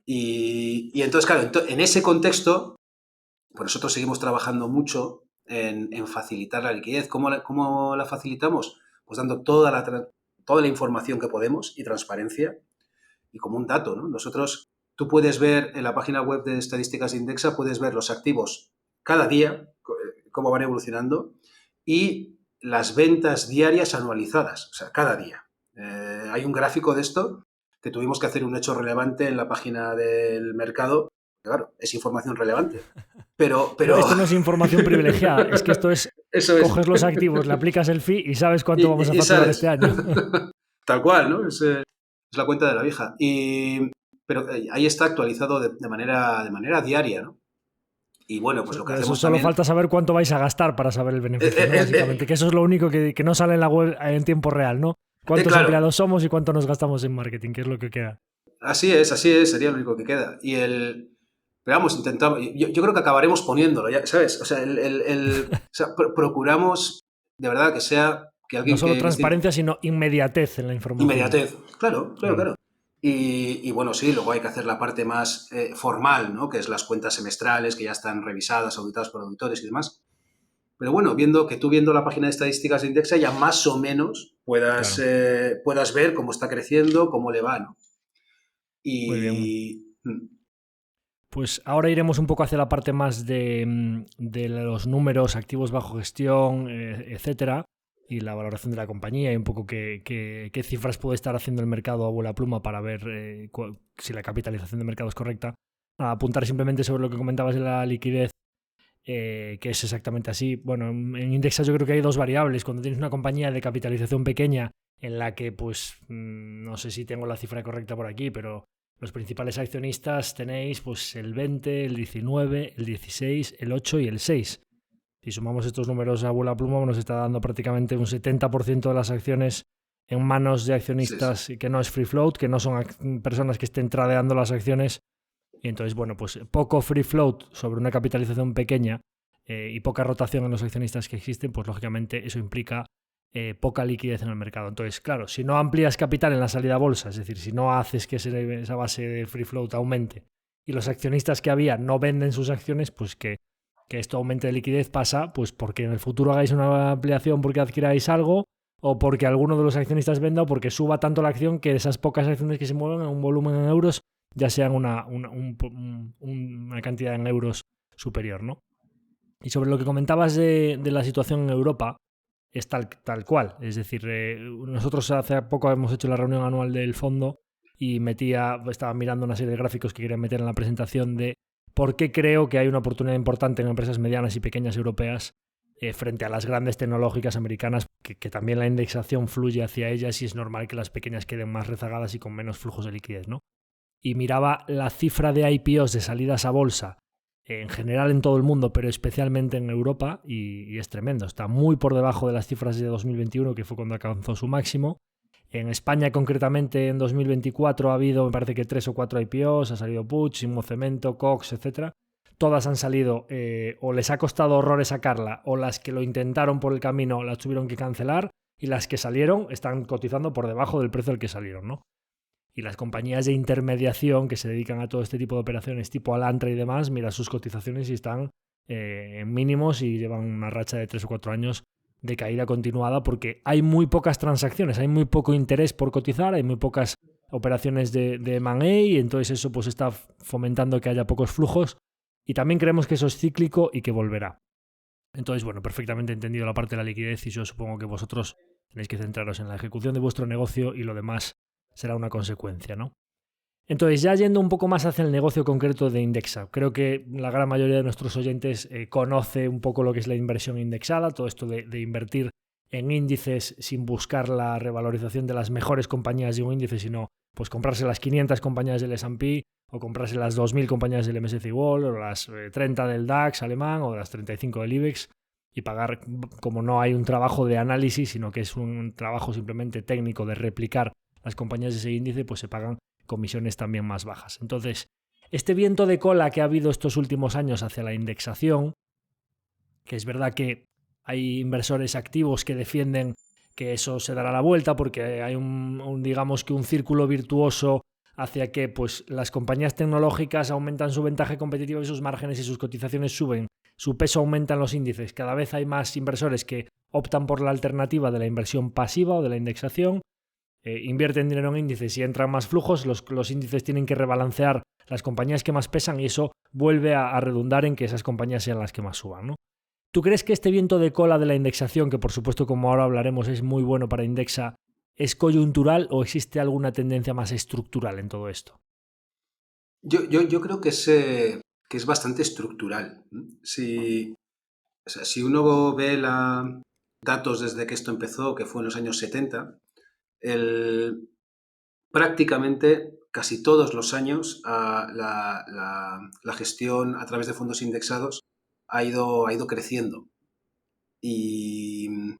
Y entonces, claro, en ese contexto, pues nosotros seguimos trabajando mucho en facilitar la liquidez. ¿Cómo la facilitamos? Pues dando toda la información que podemos y transparencia. Y como un dato, ¿no? Tú puedes ver en la página web de estadísticas de Indexa, puedes ver los activos cada día, cómo van evolucionando, y las ventas diarias anualizadas, o sea, cada día. Hay un gráfico de esto que tuvimos que hacer un hecho relevante en la página del mercado. Claro, es información relevante. Pero esto no es información privilegiada, es que esto es, eso es. Coges los activos, le aplicas el fee y sabes cuánto vamos a facturar este año. Tal cual, ¿no? Es la cuenta de la vieja. Pero ahí está actualizado de manera diaria, ¿no? Y bueno, pues lo que hacemos solo falta saber cuánto vais a gastar para saber el beneficio, ¿no? Básicamente, que eso es lo único que no sale en la web en tiempo real, ¿no? ¿Cuántos empleados somos y cuánto nos gastamos en marketing? Que es lo que queda. Así es, sería lo único que queda. Pero vamos, intentamos, yo creo que acabaremos poniéndolo, ya, ¿sabes? O sea, procuramos de verdad que sea que alguien no solo transparencia, sino inmediatez en la información. Inmediatez, claro. Y bueno, sí, luego hay que hacer la parte más formal, ¿no? Que es las cuentas semestrales que ya están revisadas, auditadas por auditores y demás. Pero bueno, viendo la página de estadísticas de Indexa, ya más o menos puedas ver cómo está creciendo, cómo le va, ¿no? Muy bien. Pues ahora iremos un poco hacia la parte más de los números, activos bajo gestión, etcétera, y la valoración de la compañía y un poco qué cifras puede estar haciendo el mercado a vuela pluma para ver si la capitalización de mercado es correcta. Apuntar simplemente sobre lo que comentabas de la liquidez, que es exactamente así. Bueno, en Indexa yo creo que hay dos variables. Cuando tienes una compañía de capitalización pequeña en la que, pues, no sé si tengo la cifra correcta por aquí, pero los principales accionistas tenéis pues el 20, el 19, el 16, el 8 y el 6. Si sumamos estos números a vuela pluma, nos está dando prácticamente un 70% de las acciones en manos de accionistas que no es free float, que no son personas que estén tradeando las acciones. Y entonces, bueno, pues poco free float sobre una capitalización pequeña y poca rotación en los accionistas que existen, pues lógicamente eso implica poca liquidez en el mercado. Entonces, claro, si no amplías capital en la salida a bolsa, es decir, si no haces que esa base de free float aumente y los accionistas que había no venden sus acciones, pues que esto aumente de liquidez pasa pues porque en el futuro hagáis una ampliación porque adquiráis algo o porque alguno de los accionistas venda o porque suba tanto la acción que esas pocas acciones que se mueven a un volumen en euros ya sean una cantidad en euros superior, ¿no? Y sobre lo que comentabas de la situación en Europa, es tal cual. Es decir, nosotros hace poco hemos hecho la reunión anual del fondo y estaba mirando una serie de gráficos que quería meter en la presentación de por qué creo que hay una oportunidad importante en empresas medianas y pequeñas europeas frente a las grandes tecnológicas americanas, que también la indexación fluye hacia ellas y es normal que las pequeñas queden más rezagadas y con menos flujos de liquidez, ¿no? Y miraba la cifra de IPOs de salidas a bolsa en general en todo el mundo, pero especialmente en Europa, y es tremendo. Está muy por debajo de las cifras de 2021, que fue cuando alcanzó su máximo. En España, concretamente, en 2024 ha habido, me parece que 3 o 4 IPOs, ha salido Puig, Simo Cemento, Cox, etc. Todas han salido, o les ha costado horrores sacarla, o las que lo intentaron por el camino las tuvieron que cancelar, y las que salieron están cotizando por debajo del precio al que salieron, ¿no? Y las compañías de intermediación que se dedican a todo este tipo de operaciones tipo Alantra y demás, mira sus cotizaciones y están en mínimos y llevan una racha de 3 o 4 años de caída continuada porque hay muy pocas transacciones, hay muy poco interés por cotizar, hay muy pocas operaciones de M&A y entonces eso pues está fomentando que haya pocos flujos y también creemos que eso es cíclico y que volverá. Entonces, bueno, perfectamente entendido la parte de la liquidez y yo supongo que vosotros tenéis que centraros en la ejecución de vuestro negocio y lo demás será una consecuencia, ¿no? Entonces, ya yendo un poco más hacia el negocio concreto de Indexa, creo que la gran mayoría de nuestros oyentes conoce un poco lo que es la inversión indexada, todo esto de invertir en índices sin buscar la revalorización de las mejores compañías de un índice, sino pues comprarse las 500 compañías del S&P o comprarse las 2.000 compañías del MSCI World o las 30 del DAX alemán o las 35 del IBEX y pagar, como no hay un trabajo de análisis, sino que es un trabajo simplemente técnico de replicar las compañías de ese índice, pues se pagan comisiones también más bajas. Entonces, este viento de cola que ha habido estos últimos años hacia la indexación, que es verdad que hay inversores activos que defienden que eso se dará la vuelta porque hay digamos que un círculo virtuoso hacia que pues, las compañías tecnológicas aumentan su ventaja competitiva y sus márgenes y sus cotizaciones suben, su peso aumenta en los índices, cada vez hay más inversores que optan por la alternativa de la inversión pasiva o de la indexación, invierten dinero en índices y entran más flujos, los índices tienen que rebalancear las compañías que más pesan y eso vuelve a redundar en que esas compañías sean las que más suban, ¿no? ¿Tú crees que este viento de cola de la indexación, que por supuesto como ahora hablaremos es muy bueno para Indexa, es coyuntural o existe alguna tendencia más estructural en todo esto? Yo creo que es bastante estructural. Si uno ve datos desde que esto empezó, que fue en los años 70, prácticamente casi todos los años la gestión a través de fondos indexados ha ido creciendo. Y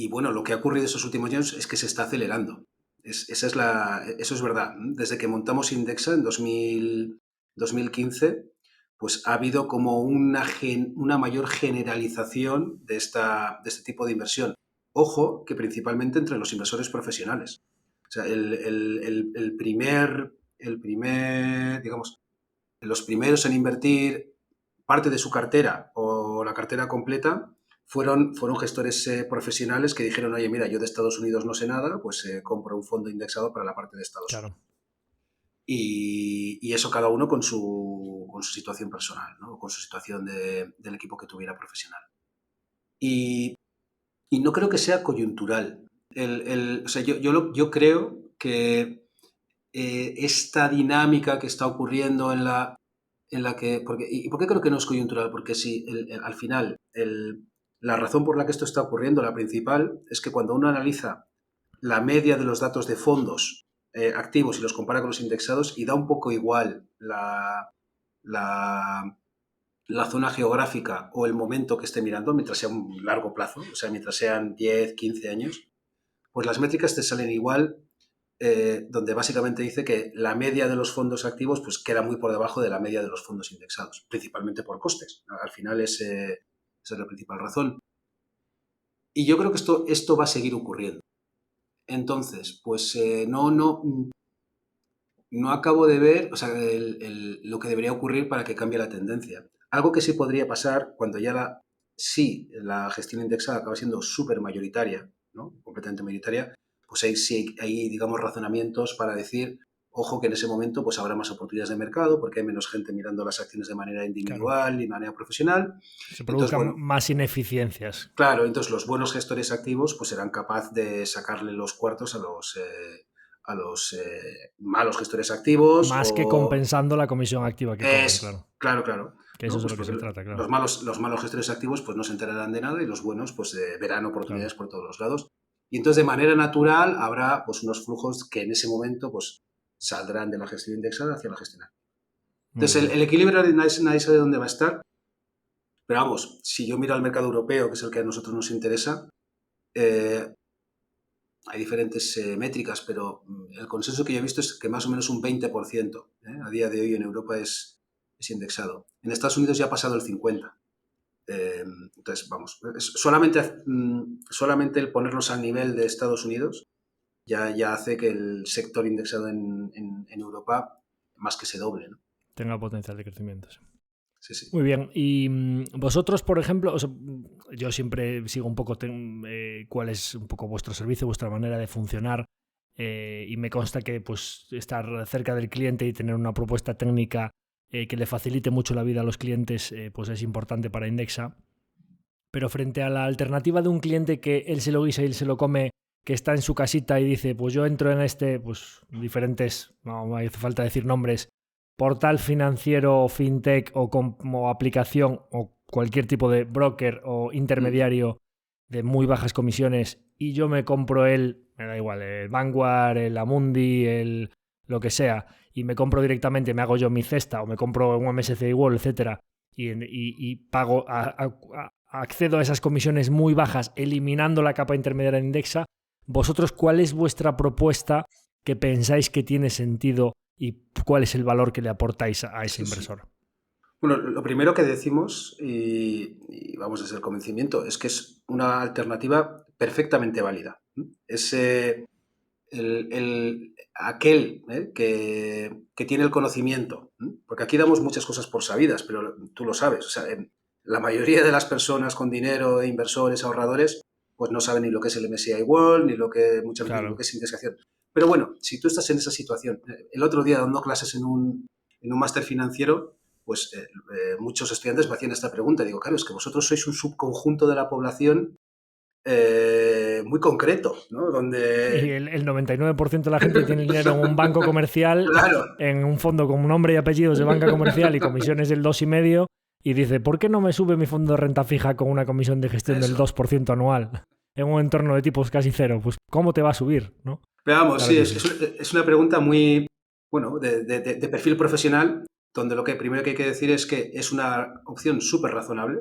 bueno, lo que ha ocurrido estos últimos años es que se está acelerando. Eso es verdad. Desde que montamos Indexa en 2015, pues ha habido como una mayor generalización de este tipo de inversión. Ojo, que principalmente entre los inversores profesionales. O sea, digamos, los primeros en invertir parte de su cartera o la cartera completa fueron gestores profesionales que dijeron, oye, mira, yo de Estados Unidos no sé nada, pues compro un fondo indexado para la parte de Estados Unidos. Y eso cada uno con su situación personal, ¿no? Con su situación del equipo que tuviera profesional. Y no creo que sea coyuntural. O sea, yo creo que esta dinámica que está ocurriendo en la que... ¿Y por qué creo que no es coyuntural? Porque si al final la razón por la que esto está ocurriendo, la principal, es que cuando uno analiza la media de los datos de fondos activos y los compara con los indexados y da un poco igual la zona geográfica o el momento que esté mirando, mientras sea un largo plazo, o sea, mientras sean 10, 15 años, pues las métricas te salen igual, donde básicamente dice que la media de los fondos activos pues queda muy por debajo de la media de los fondos indexados, principalmente por costes. Al final esa es la principal razón. Y yo creo que esto va a seguir ocurriendo. Entonces, pues no acabo de ver, o sea, lo que debería ocurrir para que cambie la tendencia. Algo que sí podría pasar cuando ya la gestión indexada acaba siendo súper mayoritaria, ¿no? Completamente mayoritaria, pues hay, digamos, razonamientos para decir, ojo, que en ese momento pues habrá más oportunidades de mercado porque hay menos gente mirando las acciones de manera individual y de manera profesional. Se produzcan más ineficiencias. Claro, entonces los buenos gestores activos pues serán capaces de sacarle los cuartos a los malos gestores activos. Más que compensando la comisión activa que cobran, claro. Claro. Que eso es de lo que se trata, claro. Los malos gestores activos pues no se enterarán de nada y los buenos pues verán oportunidades por todos los lados. Y entonces de manera natural habrá pues unos flujos que en ese momento pues saldrán de la gestión indexada hacia la gestional. Entonces el equilibrio nadie sabe dónde va a estar. Pero vamos, si yo miro al mercado europeo, que es el que a nosotros nos interesa, hay diferentes métricas, pero el consenso que yo he visto es que más o menos un 20% a día de hoy en Europa es indexado. En Estados Unidos ya ha pasado el 50%. Entonces, vamos, solamente el ponernos al nivel de Estados Unidos ya hace que el sector indexado en Europa más que se doble, ¿no? Tenga potencial de crecimiento. Sí. Muy bien. Y vosotros, por ejemplo, yo siempre sigo un poco cuál es un poco vuestro servicio, vuestra manera de funcionar, y me consta que pues estar cerca del cliente y tener una propuesta técnica que le facilite mucho la vida a los clientes pues es importante para Indexa. Pero frente a la alternativa de un cliente que él se lo guisa y él se lo come, que está en su casita y dice, pues yo entro en pues diferentes, no hace falta decir nombres, portal financiero, fintech o como aplicación o cualquier tipo de broker o intermediario de muy bajas comisiones y yo me compro me da igual, el Vanguard, el Amundi, lo que sea, y me compro directamente, me hago yo mi cesta o me compro un MSCI World, etcétera, y pago accedo a esas comisiones muy bajas eliminando la capa intermediaria de Indexa, vosotros, ¿cuál es vuestra propuesta que pensáis que tiene sentido y cuál es el valor que le aportáis a ese inversor? Bueno, lo primero que decimos, y vamos desde el convencimiento, es que es una alternativa perfectamente válida. Es aquel que tiene el conocimiento, porque aquí damos muchas cosas por sabidas, pero tú lo sabes, o sea, la mayoría de las personas con dinero, inversores, ahorradores, pues no saben ni lo que es el MSCI World, ni muchas veces lo que es indexación. Pero bueno, si tú estás en esa situación, el otro día dando clases en un máster financiero, pues muchos estudiantes me hacían esta pregunta. Digo, claro, es que vosotros sois un subconjunto de la población muy concreto, ¿no? Donde... Y el 99% de la gente tiene dinero en un banco comercial, claro, en un fondo con nombre y apellidos de banca comercial y comisiones del 2,5%, y dice, ¿por qué no me sube mi fondo de renta fija con una comisión de gestión del 2% anual en un entorno de tipos casi cero? Pues, ¿cómo te va a subir, no? Pero vamos, Claro sí, es una pregunta muy, bueno, de perfil profesional, donde lo que primero que hay que decir es que es una opción súper razonable,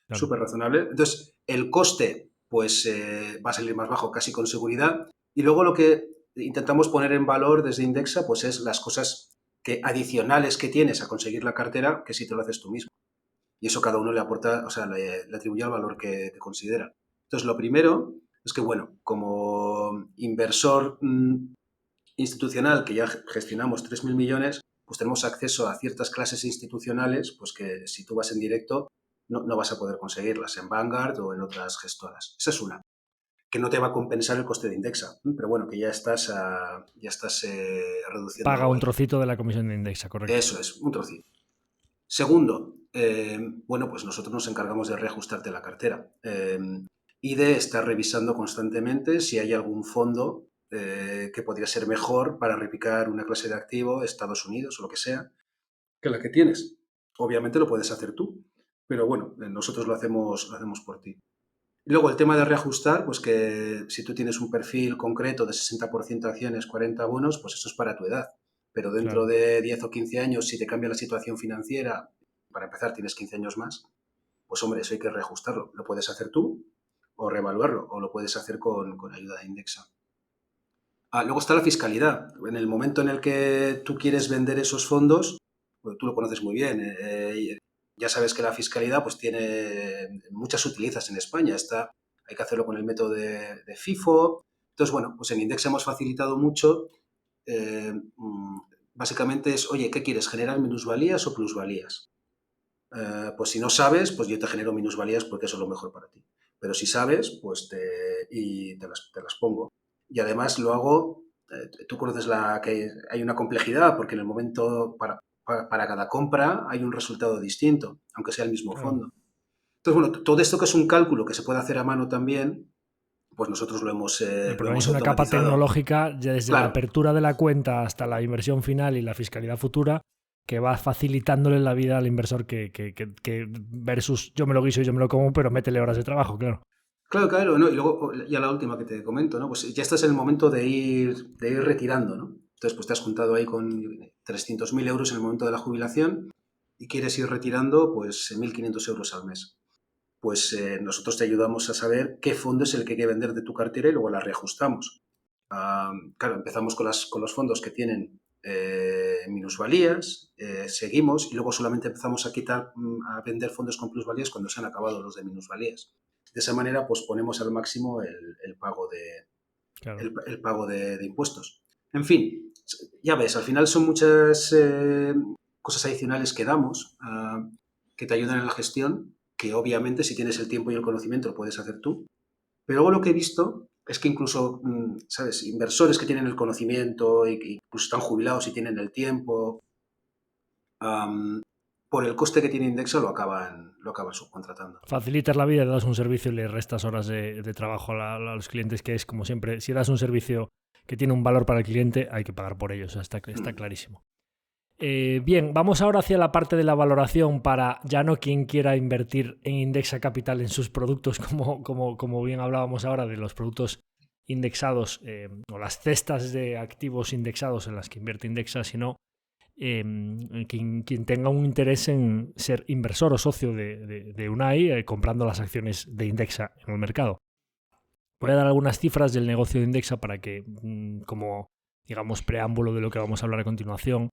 Claro. súper razonable. Entonces, el coste, pues, va a salir más bajo casi con seguridad. Y luego lo que intentamos poner en valor desde Indexa, pues, es las cosas adicionales que tienes a conseguir la cartera, que si te lo haces tú mismo. Y eso cada uno le aporta, o sea, le atribuye el valor que considera. Entonces, lo primero es que, bueno, como inversor institucional, que ya gestionamos 3.000 millones, pues tenemos acceso a ciertas clases institucionales, pues que si tú vas en directo no vas a poder conseguirlas en Vanguard o en otras gestoras. Esa es una, que no te va a compensar el coste de Indexa, pero bueno, que ya estás reduciendo. Paga un trocito de la comisión de Indexa, correcto. Eso es, un trocito. Segundo, bueno, pues nosotros nos encargamos de reajustarte la cartera y de estar revisando constantemente si hay algún fondo que podría ser mejor para replicar una clase de activo, Estados Unidos o lo que sea, que la que tienes. Obviamente lo puedes hacer tú, pero bueno, nosotros lo hacemos por ti. Y luego el tema de reajustar, pues que si tú tienes un perfil concreto de 60% acciones, 40 bonos, pues eso es para tu edad. Pero dentro de 10 o 15 años, si te cambia la situación financiera, para empezar tienes 15 años más, pues hombre, eso hay que reajustarlo. Lo puedes hacer tú o reevaluarlo, o lo puedes hacer con ayuda de Indexa. Luego está la fiscalidad. En el momento en el que tú quieres vender esos fondos, pues tú lo conoces muy bien, ya sabes que la fiscalidad pues tiene muchas sutilezas en España. Hay que hacerlo con el método de FIFO. Entonces, bueno, pues en Indexa hemos facilitado mucho. Básicamente es, oye, ¿qué quieres? ¿Generar minusvalías o plusvalías? Pues si no sabes, pues yo te genero minusvalías porque eso es lo mejor para ti. Pero si sabes, pues te las pongo. Y además lo hago, tú conoces que hay una complejidad porque en el momento, para cada compra hay un resultado distinto, aunque sea el mismo fondo. Entonces, bueno, todo esto que es un cálculo que se puede hacer a mano también, pues nosotros lo hemos pero es una capa tecnológica desde la apertura de la cuenta hasta la inversión final y la fiscalidad futura que va facilitándole la vida al inversor que versus yo me lo guiso y yo me lo como, pero métele horas de trabajo, claro. Claro, ¿no? Y luego ya la última que te comento, ¿no? Pues ya estás en el momento de ir retirando, ¿no? Entonces, pues te has juntado ahí con 300.000 euros en el momento de la jubilación y quieres ir retirando, pues 1.500 euros al mes. Pues nosotros te ayudamos a saber qué fondo es el que hay que vender de tu cartera y luego la reajustamos. Claro, empezamos con los fondos que tienen minusvalías, seguimos y luego solamente empezamos a vender fondos con plusvalías cuando se han acabado los de minusvalías. De esa manera, pues ponemos al máximo el pago el pago de impuestos. En fin, ya ves, al final son muchas cosas adicionales que damos que te ayudan en la gestión, que obviamente si tienes el tiempo y el conocimiento lo puedes hacer tú. Pero luego lo que he visto es que incluso, ¿sabes? Inversores que tienen el conocimiento y que incluso están jubilados y tienen el tiempo, por el coste que tiene Indexa lo acaban subcontratando. Facilitas la vida, le das un servicio y le restas horas de trabajo a los clientes, que es como siempre, si das un servicio que tiene un valor para el cliente, hay que pagar por ello, o sea, está clarísimo. Bien, vamos ahora hacia la parte de la valoración para ya no quien quiera invertir en Indexa Capital en sus productos, como bien hablábamos ahora de los productos indexados o las cestas de activos indexados en las que invierte Indexa, sino quien tenga un interés en ser inversor o socio de Unai, comprando las acciones de Indexa en el mercado. Voy a dar algunas cifras del negocio de Indexa para que, como digamos, preámbulo de lo que vamos a hablar a continuación.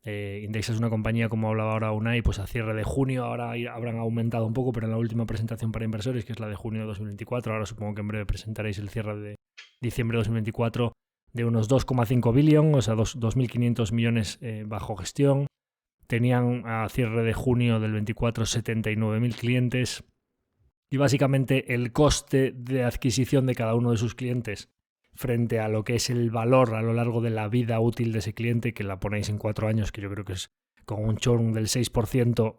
Indexa es una compañía, como hablaba ahora Unai, pues a cierre de junio, ahora habrán aumentado un poco, pero en la última presentación para inversores, que es la de junio de 2024, ahora supongo que en breve presentaréis el cierre de diciembre de 2024, de unos 2,5 billion, o sea, 2.500 millones bajo gestión. Tenían a cierre de junio del 24 79.000 clientes, y básicamente el coste de adquisición de cada uno de sus clientes frente a lo que es el valor a lo largo de la vida útil de ese cliente, que la ponéis en 4 años, que yo creo que es con un churn del 6%,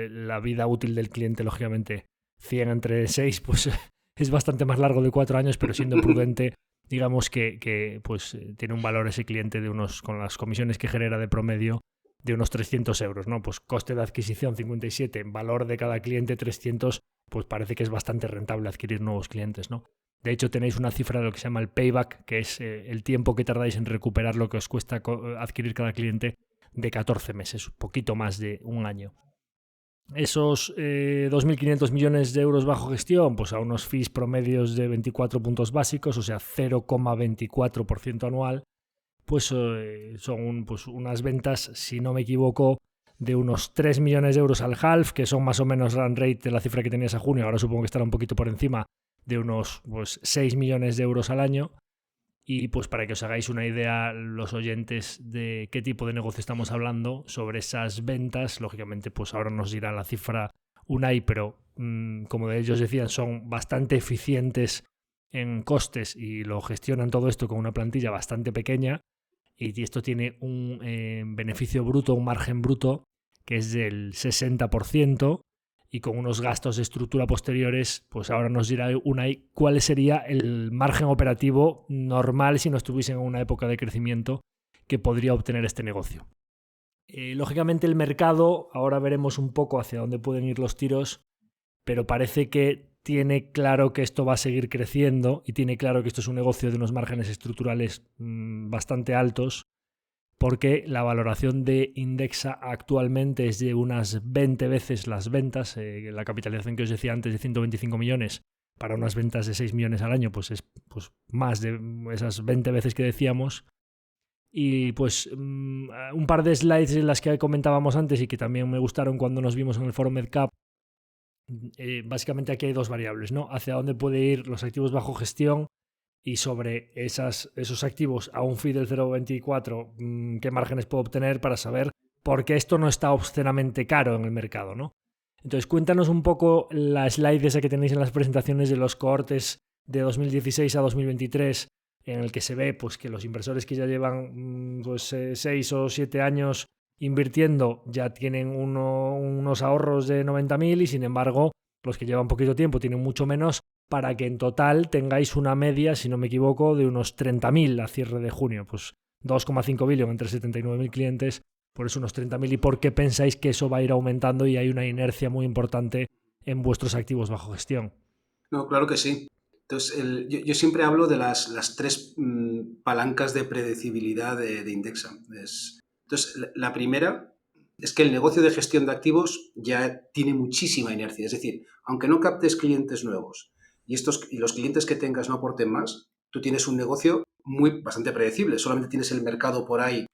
la vida útil del cliente, lógicamente, 100 entre 6, pues es bastante más largo de 4 años, pero siendo prudente, digamos que pues tiene un valor ese cliente de unos, con las comisiones que genera de promedio, de unos 300 euros, ¿no? Pues coste de adquisición 57, valor de cada cliente 300, pues parece que es bastante rentable adquirir nuevos clientes, ¿no? De hecho, tenéis una cifra de lo que se llama el payback, que es el tiempo que tardáis en recuperar lo que os cuesta adquirir cada cliente, de 14 meses, un poquito más de un año. Esos 2.500 millones de euros bajo gestión, pues a unos fees promedios de 24 puntos básicos, o sea, 0,24% anual, pues son pues unas ventas, si no me equivoco, de unos 3 millones de euros al half, que son más o menos run rate de la cifra que tenías a junio, ahora supongo que estará un poquito por encima, de unos pues, 6 millones de euros al año. Y pues para que os hagáis una idea los oyentes de qué tipo de negocio estamos hablando sobre esas ventas, lógicamente pues ahora nos dirá la cifra Unai, pero como ellos decían, son bastante eficientes en costes y lo gestionan todo esto con una plantilla bastante pequeña, y esto tiene un beneficio bruto, un margen bruto que es del 60%, y con unos gastos de estructura posteriores, pues ahora nos dirá Unai cuál sería el margen operativo normal si no estuviese en una época de crecimiento que podría obtener este negocio. Lógicamente el mercado, ahora veremos un poco hacia dónde pueden ir los tiros, pero parece que tiene claro que esto va a seguir creciendo y tiene claro que esto es un negocio de unos márgenes estructurales bastante altos, porque la valoración de Indexa actualmente es de unas 20 veces las ventas. La capitalización que os decía antes de 125 millones para unas ventas de 6 millones al año, pues es pues más de esas 20 veces que decíamos. Y pues un par de slides en las que comentábamos antes y que también me gustaron cuando nos vimos en el foro MedCap. Básicamente aquí hay dos variables, ¿no? Hacia dónde puede ir los activos bajo gestión, y sobre esos activos a un fee del 0,24, qué márgenes puedo obtener para saber por qué esto no está obscenamente caro en el mercado, ¿no? Entonces cuéntanos un poco la slide esa que tenéis en las presentaciones de los cohortes de 2016 a 2023, en el que se ve pues, que los inversores que ya llevan 6 o 7 años invirtiendo ya tienen unos ahorros de 90.000, y sin embargo los que llevan poquito tiempo tienen mucho menos, para que en total tengáis una media, si no me equivoco, de unos 30.000 a cierre de junio. Pues 2,5 billion entre 79.000 clientes, por eso unos 30.000. ¿Y por qué pensáis que eso va a ir aumentando y hay una inercia muy importante en vuestros activos bajo gestión? No, claro que sí. Entonces, yo siempre hablo de las tres palancas de predecibilidad de Indexa. Entonces, la primera es que el negocio de gestión de activos ya tiene muchísima inercia. Es decir, aunque no captes clientes nuevos y los clientes que tengas no aporten más, tú tienes un negocio bastante predecible. Solamente tienes el mercado por ahí,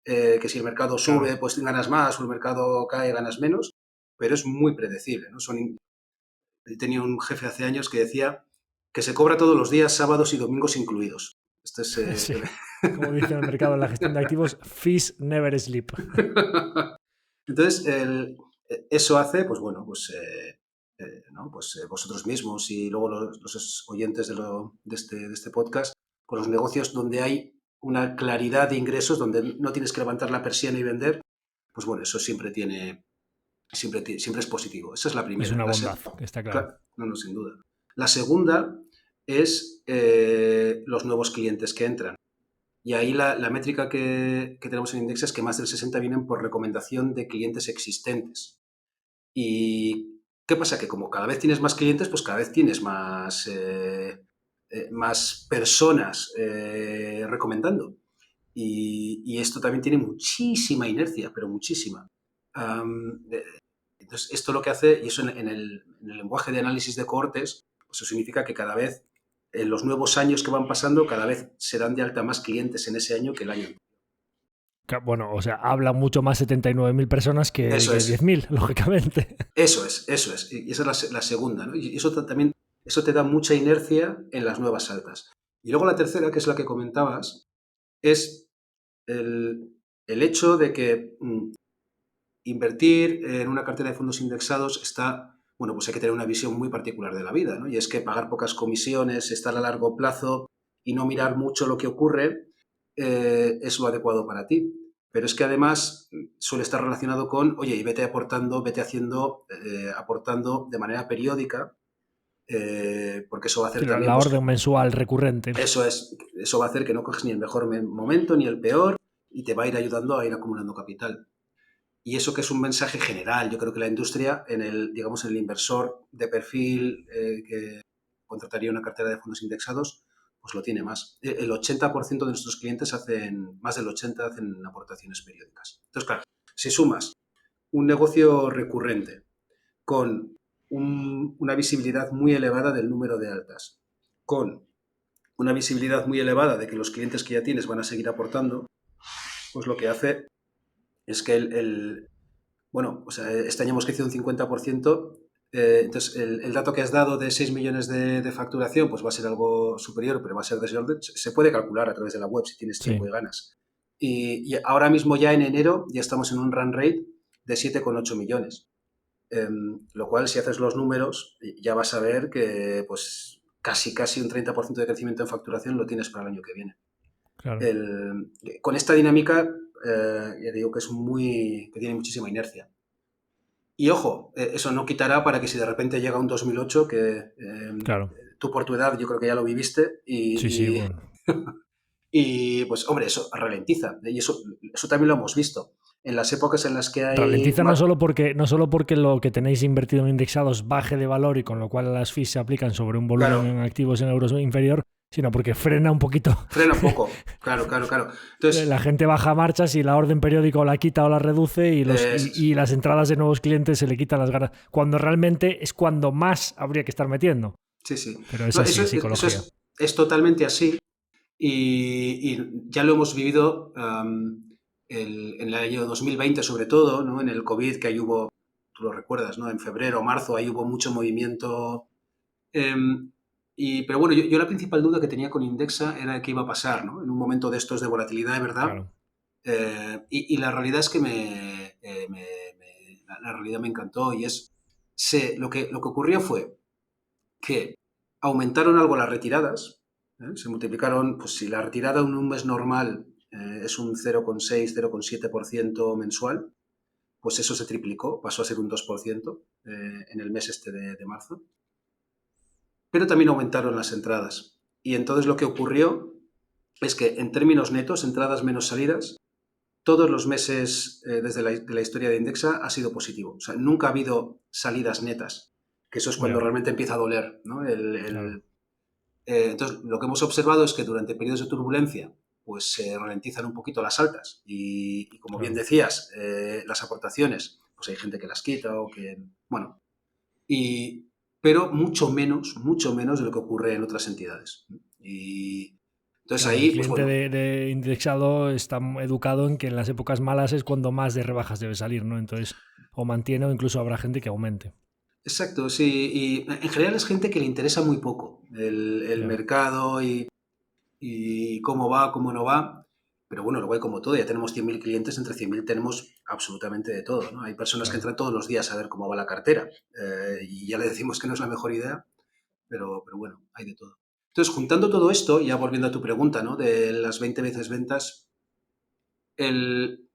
que si el mercado sube, claro, pues ganas más, o el mercado cae, ganas menos, pero es muy predecible, ¿no? Tenía un jefe hace años que decía que se cobra todos los días, sábados y domingos incluidos. Este es, sí. Como dice en el mercado en la gestión de activos, fees never sleep. Entonces, eso hace, pues bueno, ¿no? Pues vosotros mismos y luego los oyentes de este podcast, pues los negocios donde hay una claridad de ingresos, donde no tienes que levantar la persiana y vender, pues bueno, eso siempre es positivo. Esa es la primera. Es una bondad, está claro. No, sin duda. La segunda es los nuevos clientes que entran. Y ahí la métrica que tenemos en Indexa es que más del 60 vienen por recomendación de clientes existentes. ¿Y qué pasa? Que como cada vez tienes más clientes, pues cada vez tienes más personas recomendando. Y esto también tiene muchísima inercia, pero muchísima. Entonces, esto lo que hace, y eso en el lenguaje de análisis de cohortes, pues eso significa que cada vez, en los nuevos años que van pasando, cada vez se dan de alta más clientes en ese año que el año anterior. Bueno, o sea, habla mucho más 79.000 personas que Eso es. 10.000, lógicamente. Eso es. Y esa es la segunda, ¿no? Y eso también, eso te da mucha inercia en las nuevas altas. Y luego la tercera, que es la que comentabas, es el hecho de que invertir en una cartera de fondos indexados está, bueno, pues hay que tener una visión muy particular de la vida, ¿no? Y es que pagar pocas comisiones, estar a largo plazo y no mirar mucho lo que ocurre es lo adecuado para ti. Pero es que además suele estar relacionado con, oye, y vete aportando, vete haciendo, aportando de manera periódica, porque eso va a hacer Sí, también... la pues, orden mensual recurrente. eso va a hacer que no coges ni el mejor momento ni el peor y te va a ir ayudando a ir acumulando capital. Y eso que es un mensaje general, yo creo que la industria, digamos, en el inversor de perfil que contrataría una cartera de fondos indexados, pues lo tiene más. El 80% de nuestros clientes más del 80% hacen aportaciones periódicas. Entonces, claro, si sumas un negocio recurrente con una visibilidad muy elevada del número de altas, con una visibilidad muy elevada de que los clientes que ya tienes van a seguir aportando, pues lo que hace es que bueno, o sea, este año hemos crecido un 50%, entonces el dato que has dado de 6 millones de facturación pues va a ser algo superior, pero va a ser se puede calcular a través de la web si tienes tiempo Sí. y ganas. Y ahora mismo ya en enero ya estamos en un run rate de 7,8 millones. Lo cual, si haces los números, ya vas a ver que pues casi un 30% de crecimiento en facturación lo tienes para el año que viene. Claro. Con esta dinámica, ya digo que tiene muchísima inercia. Y ojo, eso no quitará para que si de repente llega un 2008, que Claro. tú por tu edad yo creo que ya lo viviste, Sí, bueno. y pues hombre, eso ralentiza. Y eso también lo hemos visto. En las épocas en las que hay... Ralentiza no solo porque lo que tenéis invertido en indexados baje de valor y con lo cual las fees se aplican sobre un volumen Claro, en activos en euros inferior, sino porque frena un poquito. frena un poco. Claro. Entonces, La gente baja marchas y la orden periódica o la quita o la reduce y las entradas de nuevos clientes se le quitan las ganas. Cuando realmente es cuando más habría que estar metiendo. sí. Pero es No, así, es eso psicología. es totalmente así. Y ya lo hemos vivido en el año 2020 sobre todo, ¿no? En el COVID, que ahí hubo, tú lo recuerdas, ¿no? En febrero o marzo ahí hubo mucho movimiento. Pero bueno, yo la principal duda que tenía con Indexa era qué iba a pasar, ¿no? En un momento de estos de volatilidad, de verdad. Claro. Y la realidad es que la realidad me encantó y lo que ocurrió fue que aumentaron algo las retiradas, se multiplicaron, pues si la retirada en un mes normal es un 0,6, 0,7% mensual, pues eso se triplicó, pasó a ser un 2% en el mes este de marzo. Pero también aumentaron las entradas. Y entonces lo que ocurrió es que en términos netos, entradas menos salidas, todos los meses desde la historia de Indexa ha sido positivo. O sea, nunca ha habido salidas netas, que eso es cuando Ya, realmente empieza a doler, ¿no? claro. Entonces, lo que hemos observado es que durante periodos de turbulencia pues se ralentizan un poquito las altas y como bien Claro. decías, las aportaciones, pues hay gente que las quita o que, bueno, pero mucho menos de lo que ocurre en otras entidades. Y entonces Claro, el ahí, pues cliente bueno, de indexado está educado en que en las épocas malas es cuando más de rebajas debe salir, ¿no? Entonces, o mantiene o incluso habrá gente que aumente. exacto, sí, y en general es gente que le interesa muy poco el Ya, mercado y cómo va, cómo no va. Pero bueno, luego hay como todo, ya tenemos 100.000 clientes, entre 100.000 tenemos absolutamente de todo, ¿no? Hay personas que claro. entran todos los días a ver cómo va la cartera y ya le decimos que no es la mejor idea, pero bueno, hay de todo. Entonces, juntando todo esto, ya volviendo a tu pregunta, ¿no? De las 20 veces ventas, el,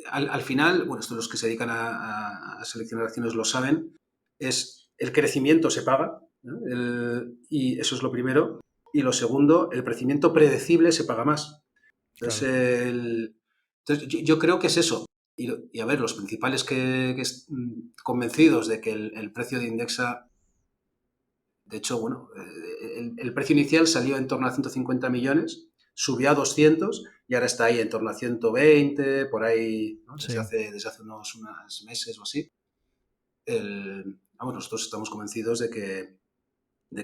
al final, bueno, esto los que se dedican a seleccionar acciones lo saben, es el crecimiento se paga, ¿no? Y eso es lo primero. Y lo segundo, el crecimiento predecible se paga más. Entonces, Claro. entonces yo creo que es eso. Y a ver, los principales convencidos de que el precio de Indexa, de hecho, bueno, el precio inicial salió en torno a 150 millones, subió a 200 y ahora está ahí en torno a 120, por ahí, ¿no? Sí. Desde hace unos meses o así. Nosotros estamos convencidos de que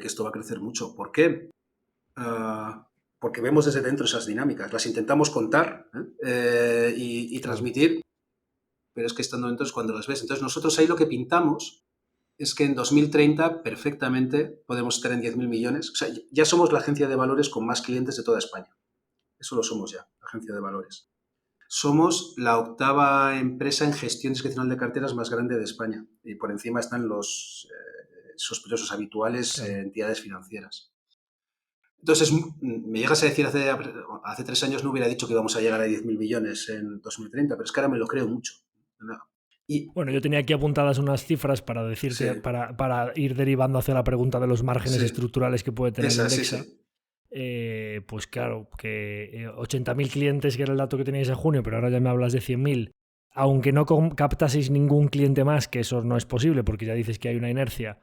esto va a crecer mucho. ¿Por qué? Porque vemos desde dentro esas dinámicas, las intentamos contar y Claro. transmitir, pero es que estando dentro es cuando las ves. Entonces nosotros ahí lo que pintamos es que en 2030 perfectamente podemos estar en 10.000 millones. O sea, ya somos la agencia de valores con más clientes de toda España. Eso lo somos ya, la agencia de valores. Somos la 8ª empresa en gestión discrecional de carteras más grande de España. Y por encima están los sospechosos habituales, Claro. entidades financieras. Entonces, me llegas a decir hace 3 años no hubiera dicho que íbamos a llegar a 10.000 millones en 2030, pero es que ahora me lo creo mucho. Y, Bueno, yo tenía aquí apuntadas unas cifras para decirte, sí, para ir derivando hacia la pregunta de los márgenes sí, estructurales que puede tener esa, sí, Indexa. sí. Pues claro, que 80.000 clientes, que era el dato que teníais en junio, pero ahora ya me hablas de 100.000. Aunque no captaseis ningún cliente más, que eso no es posible porque ya dices que hay una inercia,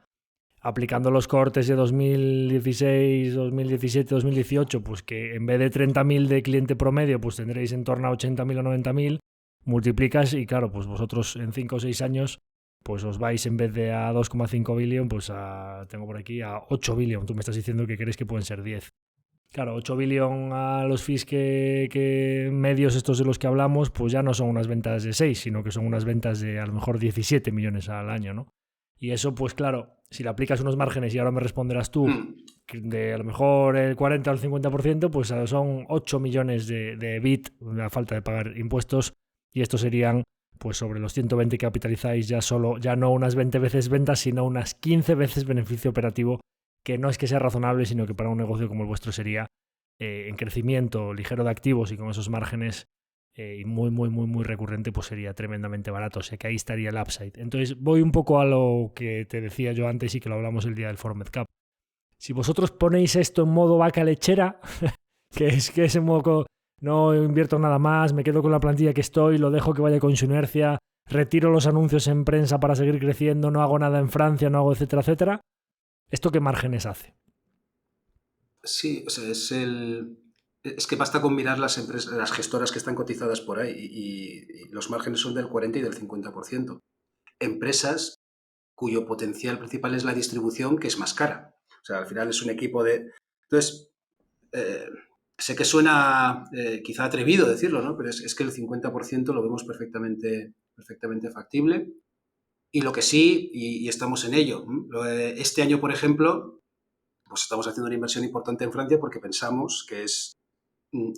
aplicando los cortes de 2016, 2017, 2018, pues que en vez de 30.000 de cliente promedio, pues tendréis en torno a 80.000 o 90.000, multiplicas y claro, pues vosotros en 5 o 6 años pues os vais en vez de a 2,5 billion, pues tengo por aquí a 8 billion. Tú me estás diciendo que crees que pueden ser 10. Claro, 8 billion a los fees que medios estos de los que hablamos, pues ya no son unas ventas de 6, sino que son unas ventas de a lo mejor 17 millones al año, ¿no? Y eso, pues claro, si le aplicas unos márgenes, y ahora me responderás tú, de a lo mejor el 40 o el 50%, pues son 8 millones de EBIT, la falta de pagar impuestos, y estos serían, pues sobre los 120 que capitalizáis, ya no unas 20 veces ventas, sino unas 15 veces beneficio operativo, que no es que sea razonable, sino que para un negocio como el vuestro sería en crecimiento ligero de activos y con esos márgenes y muy, muy, muy, muy recurrente, pues sería tremendamente barato. O sea que ahí estaría el upside. Entonces voy un poco a lo que te decía yo antes y que lo hablamos el día del Foro MedCap. Si vosotros ponéis esto en modo vaca lechera, que es que ese modo no invierto nada más, me quedo con la plantilla que estoy, lo dejo que vaya con su inercia, retiro los anuncios en prensa para seguir creciendo, no hago nada en Francia, no hago etcétera, etcétera, ¿esto qué márgenes hace? Sí, o sea, es que basta con mirar las empresas, las gestoras que están cotizadas por ahí y los márgenes son del 40 y del 50%. Empresas cuyo potencial principal es la distribución, que es más cara. O sea, al final es un equipo de... Entonces, sé que suena quizá atrevido decirlo, ¿no? Pero es que el 50% lo vemos perfectamente factible. Y lo que sí, y estamos en ello, este año, por ejemplo, pues estamos haciendo una inversión importante en Francia porque pensamos que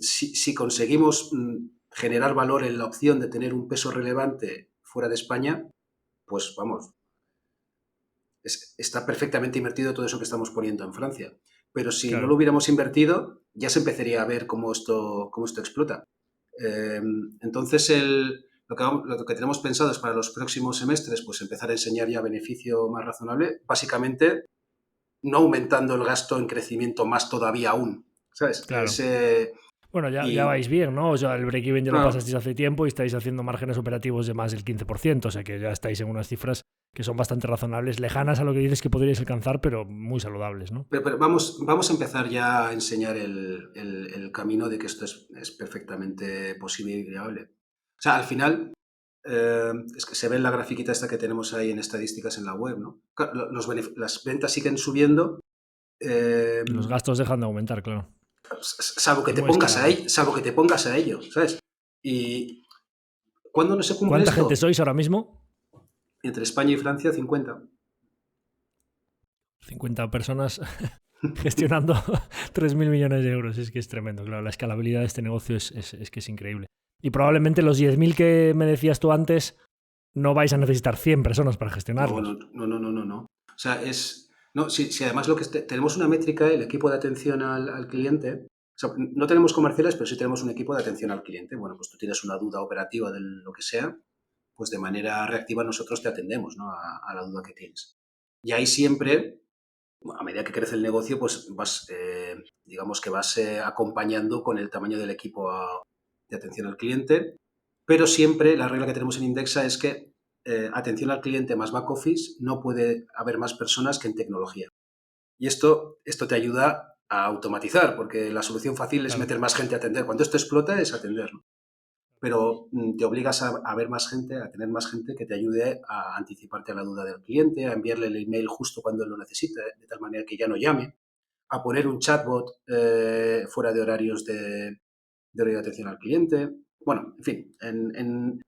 si conseguimos generar valor en la opción de tener un peso relevante fuera de España, pues vamos, está perfectamente invertido todo eso que estamos poniendo en Francia. Pero si no lo Claro. hubiéramos invertido, ya se empezaría a ver cómo esto explota. Entonces, lo que tenemos pensado es para los próximos semestres, pues empezar a enseñar ya beneficio más razonable, básicamente no aumentando el gasto en crecimiento más todavía aún, ¿sabes? Claro. Bueno, ya Y, vais bien, ¿no? O sea, el break-even ya lo claro, pasasteis hace tiempo y estáis haciendo márgenes operativos de más del 15%, o sea que ya estáis en unas cifras que son bastante razonables, lejanas a lo que dices que podríais alcanzar, pero muy saludables, ¿no? pero vamos a empezar ya a enseñar el camino de que esto es perfectamente posible y viable. O sea, al final, es que se ve en la grafiquita esta que tenemos ahí en estadísticas en la web, ¿no? Las ventas siguen subiendo, eh, Y los gastos dejan de aumentar, claro. salvo que Es te muy pongas a escalable. ello, ¿sabes? Y ¿cuándo no se cumple ¿Cuánta gente esto? sois ahora mismo? Entre España y Francia, 50. 50 personas gestionando 3.000 millones de euros. Es que es tremendo, claro. La escalabilidad de este negocio es que es increíble. Y probablemente los 10.000 que me decías tú antes no vais a necesitar 100 personas para No, gestionarlos. no. O sea, no, si además tenemos una métrica, el equipo de atención al cliente, o sea, no tenemos comerciales, pero sí tenemos un equipo de atención al cliente. Bueno, pues tú tienes una duda operativa de lo que sea, pues de manera reactiva nosotros te atendemos, ¿no? A la duda que tienes. Y ahí siempre, a medida que crece el negocio, pues digamos que vas acompañando con el tamaño del equipo de atención al cliente, pero siempre la regla que tenemos en Indexa es que atención al cliente más back office no puede haber más personas que en tecnología. Y esto te ayuda a automatizar, porque la solución fácil es Claro. meter más gente a atender. Cuando esto explota es atenderlo. Pero te obligas a ver más gente, a tener más gente que te ayude a anticiparte a la duda del cliente, a enviarle el email justo cuando él lo necesita, de tal manera que ya no llame, a poner un chatbot fuera de horarios de horario de atención al cliente. Bueno, en fin, en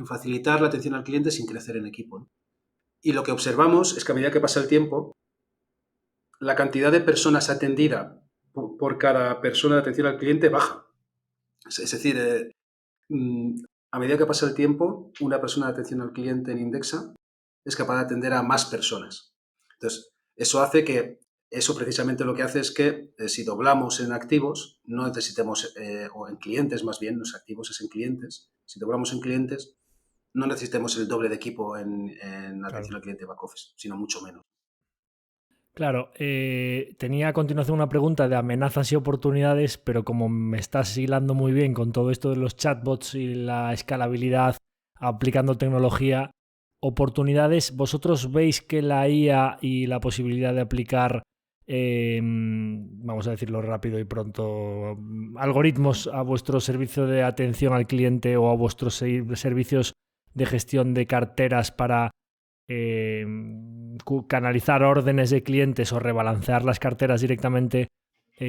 facilitar la atención al cliente sin crecer en equipo, ¿no? Y lo que observamos es que a medida que pasa el tiempo, la cantidad de personas atendida por cada persona de atención al cliente baja. Es decir, mm, a medida que pasa el tiempo, una persona de atención al cliente en Indexa es capaz de atender a más personas. Entonces, eso precisamente lo que hace es que si doblamos en activos, no necesitemos, o en clientes más bien, no es activos, es en clientes. Si doblamos en clientes, no necesitemos el doble de equipo en Claro. atención al cliente back office, sino mucho menos. Claro, tenía a continuación una pregunta de amenazas y oportunidades, pero como me estás hilando muy bien con todo esto de los chatbots y la escalabilidad aplicando tecnología, oportunidades, ¿vosotros veis que la IA y la posibilidad de aplicar, vamos a decirlo rápido y pronto, algoritmos a vuestro servicio de atención al cliente o a vuestros servicios de gestión de carteras para eh, canalizar órdenes de clientes o rebalancear las carteras directamente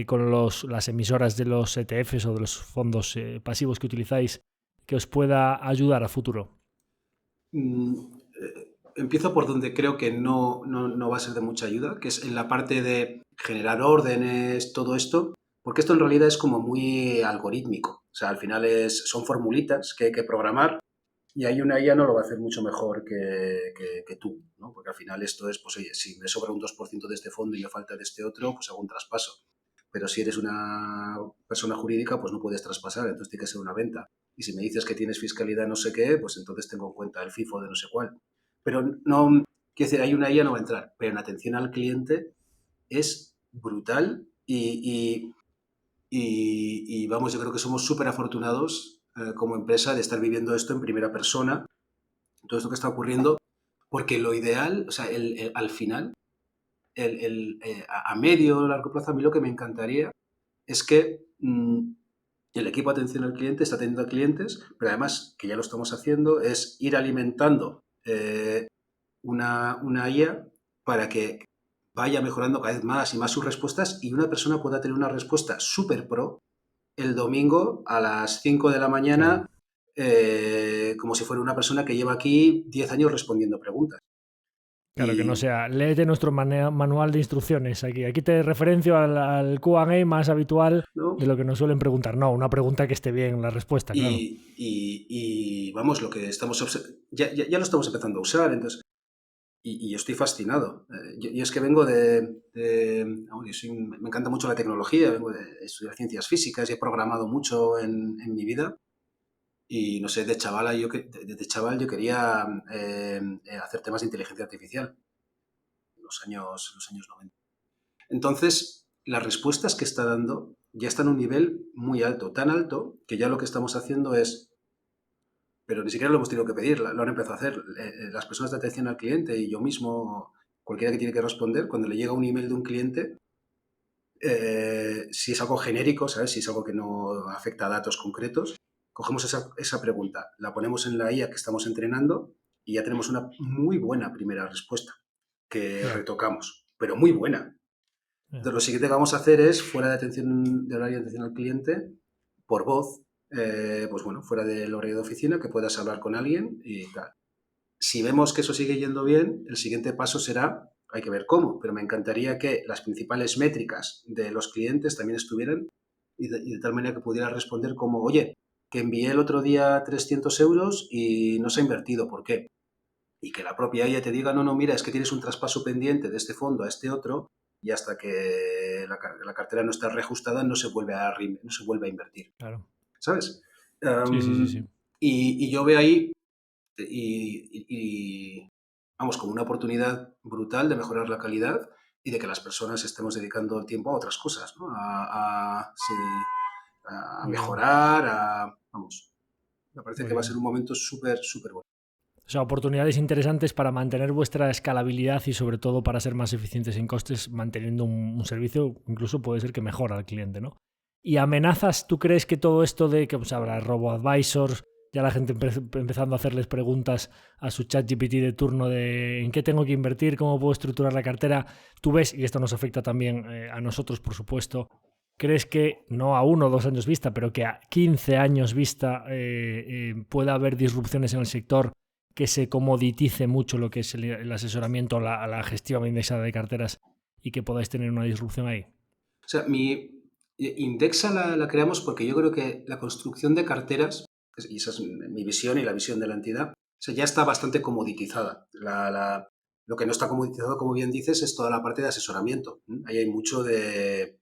con las emisoras de los ETFs o de los fondos pasivos que utilizáis, que os pueda ayudar a futuro? Mm, Empiezo por donde creo que no va a ser de mucha ayuda, que es en la parte de generar órdenes, todo esto, porque esto en realidad es como muy algorítmico. O sea, al final son formulitas que hay que programar y ahí una IA no lo va a hacer mucho mejor que tú, ¿no? Porque al final esto es, pues oye, si me sobra un 2% de este fondo y me falta de este otro, pues hago un traspaso. Pero si eres una persona jurídica, pues no puedes traspasar, entonces tiene que ser una venta. Y si me dices que tienes fiscalidad no sé qué, pues entonces tengo en cuenta el FIFO de no sé cuál. Pero no, quiero decir, hay una IA no va a entrar, pero en atención al cliente es brutal y vamos, yo creo que somos súper afortunados como empresa de estar viviendo esto en primera persona, todo esto que está ocurriendo, porque lo ideal, o sea, al final, a medio o largo plazo, a mí lo que me encantaría es que el equipo de atención al cliente está atendiendo a clientes, pero además, que ya lo estamos haciendo, es ir alimentando una IA para que vaya mejorando cada vez más y más sus respuestas y una persona pueda tener una respuesta súper pro el domingo a las 5 de la Claro. mañana, como si fuera una persona que lleva aquí 10 años respondiendo preguntas. Claro, que no Y, sea, léete nuestro manual de instrucciones aquí. Aquí te referencio al Q&A más habitual de ¿no? lo que nos suelen preguntar. No, una pregunta que esté bien la respuesta, claro. Y vamos, lo que estamos ya lo estamos empezando a usar, entonces, y yo estoy fascinado. Yo es que vengo vamos, me encanta mucho la tecnología, vengo de estudiar ciencias físicas y he programado mucho en mi vida. Y no sé, de chaval yo quería hacer temas de inteligencia artificial en los años 90. Entonces, las respuestas que está dando ya están a un nivel muy alto, tan alto que ya lo que estamos haciendo es, pero ni siquiera lo hemos tenido que pedir, lo han empezado a hacer las personas de atención al cliente y yo mismo, cualquiera que tiene que responder, cuando le llega un email de un cliente, si es algo genérico, ¿sabes? Si es algo que no afecta a datos concretos, cogemos esa pregunta, la ponemos en la IA que estamos entrenando y ya tenemos una muy buena primera respuesta que Ya, retocamos, pero muy buena. ya. Entonces, lo siguiente que vamos a hacer es, fuera de horario de atención al cliente, por voz, pues bueno, fuera del horario de oficina, que puedas hablar con alguien y tal. Si vemos que eso sigue yendo bien, el siguiente paso será, hay que ver cómo, pero me encantaría que las principales métricas de los clientes también estuvieran y de tal manera que pudiera responder como, oye, que envié el otro día 300 euros y no se ha invertido, ¿por qué? Y que la propia ella te diga, no, no, mira, es que tienes un traspaso pendiente de este fondo a este otro y hasta que la cartera no está reajustada no se vuelve a invertir, Claro. ¿sabes? Sí, sí, sí, Um, sí. y yo veo ahí vamos, como una oportunidad brutal de mejorar la calidad y de que las personas estemos dedicando el tiempo a otras cosas, ¿no? Sí, a Muy bien, mejorar, vamos, me parece muy que va a ser bien. un momento súper, súper bueno. O sea, oportunidades interesantes para mantener vuestra escalabilidad y sobre todo para ser más eficientes en costes, manteniendo un servicio, incluso puede ser que mejora al cliente, ¿no? ¿Y amenazas, tú crees que todo esto de que pues, habrá robo-advisors, ya la gente empezando a hacerles preguntas a su chat GPT de turno de en qué tengo que invertir, cómo puedo estructurar la cartera, tú ves, y esto nos afecta también a nosotros, por supuesto, ¿crees que no a 1 o 2 años vista, pero que a 15 años vista pueda haber disrupciones en el sector, que se comoditice mucho lo que es el asesoramiento, la gestión indexada de carteras y que podáis tener una disrupción ahí? O sea, Indexa la creamos porque yo creo que la construcción de carteras, y esa es mi visión y la visión de la entidad, o sea, ya está bastante comoditizada. Lo que no está comoditizado, como bien dices, es toda la parte de asesoramiento. Ahí hay mucho de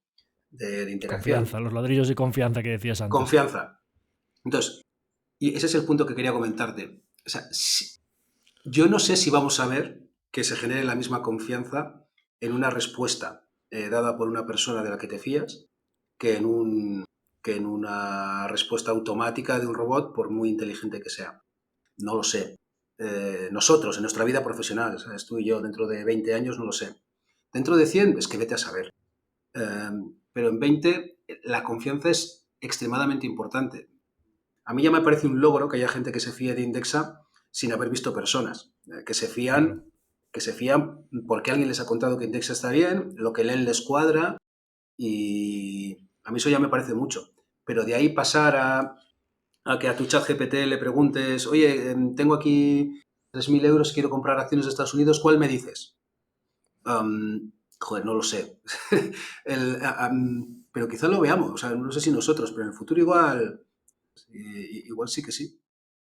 interacción. Confianza, los ladrillos de confianza que decías antes. Confianza. Entonces, y ese es el punto que quería comentarte. O sea, yo no sé si vamos a ver que se genere la misma confianza en una respuesta dada por una persona de la que te fías que en una respuesta automática de un robot, por muy inteligente que sea. No lo sé. Nosotros, en nuestra vida profesional, ¿sabes? Tú y yo, dentro de 20 años, no lo sé. Dentro de 100, es que vete a saber. Pero en 20, la confianza es extremadamente importante. A mí ya me parece un logro que haya gente que se fíe de Indexa sin haber visto personas, Claro. que se fían porque alguien les ha contado que Indexa está bien, lo que leen les cuadra y a mí eso ya me parece mucho. Pero de ahí pasar a que a tu chat GPT le preguntes, oye, tengo aquí 3.000 euros, quiero comprar acciones de Estados Unidos, ¿cuál me dices? Joder, no lo sé. Pero quizá lo veamos, o sea, no sé si nosotros, pero en el futuro igual sí que sí.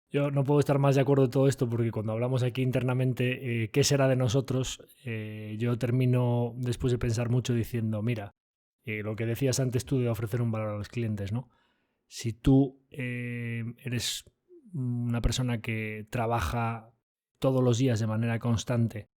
Yo no puedo estar más de acuerdo en todo esto porque cuando hablamos aquí internamente, ¿qué será de nosotros? Yo termino después de pensar mucho diciendo, mira, lo que decías antes tú de ofrecer un valor a los clientes, ¿no? Si tú eres una persona que trabaja todos los días de manera constante,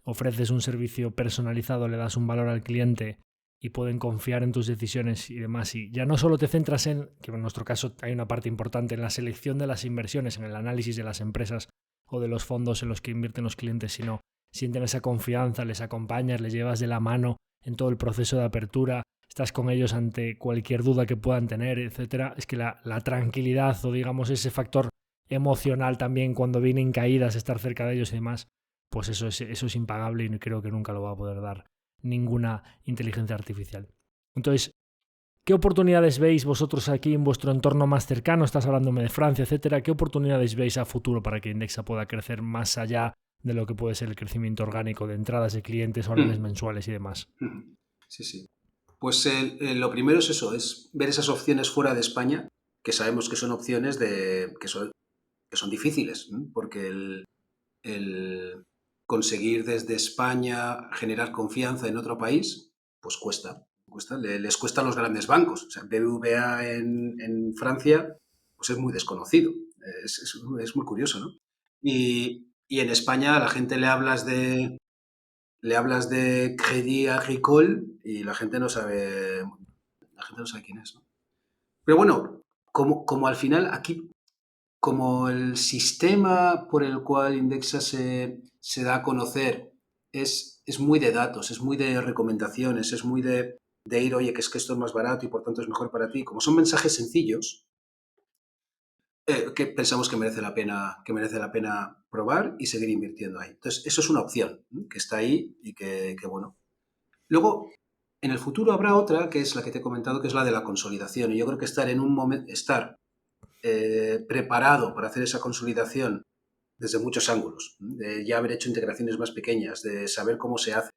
ofreces un servicio personalizado, le das un valor al cliente y pueden confiar en tus decisiones y demás. Y ya no solo te centras en, que en nuestro caso hay una parte importante, en la selección de las inversiones, en el análisis de las empresas o de los fondos en los que invierten los clientes, sino sienten esa confianza, les acompañas, les llevas de la mano en todo el proceso de apertura, estás con ellos ante cualquier duda que puedan tener, etcétera. Es que la tranquilidad o digamos ese factor emocional también cuando vienen caídas, estar cerca de ellos y demás, pues eso es impagable y creo que nunca lo va a poder dar ninguna inteligencia artificial. Entonces, ¿qué oportunidades veis vosotros aquí en vuestro entorno más cercano? Estás hablándome de Francia, etcétera. ¿Qué oportunidades veis a futuro para que Indexa pueda crecer más allá de lo que puede ser el crecimiento orgánico de entradas de clientes, órdenes mensuales y demás? Sí, sí. Pues lo primero es eso, es ver esas opciones fuera de España, que sabemos que son opciones que son difíciles, porque el conseguir desde España generar confianza en otro país, pues cuesta. Les cuesta a los grandes bancos. O sea, BBVA en Francia, pues es muy desconocido. Es muy curioso, ¿no? Y en España a la gente le hablas de Crédit Agricole y la gente no sabe quién es, ¿no? Pero bueno, como al final aquí, como el sistema por el cual Indexa se da a conocer es muy de datos, es muy de recomendaciones, es muy de ir, oye, que es que esto es más barato y por tanto es mejor para ti. Como son mensajes sencillos, que pensamos que merece la pena probar y seguir invirtiendo ahí. Entonces, eso es una opción, que está ahí y que bueno. Luego, en el futuro habrá otra, que es la que te he comentado, que es la de la consolidación. Y yo creo que estar en un momento, estar preparado para hacer esa consolidación desde muchos ángulos, de ya haber hecho integraciones más pequeñas, de saber cómo se hace,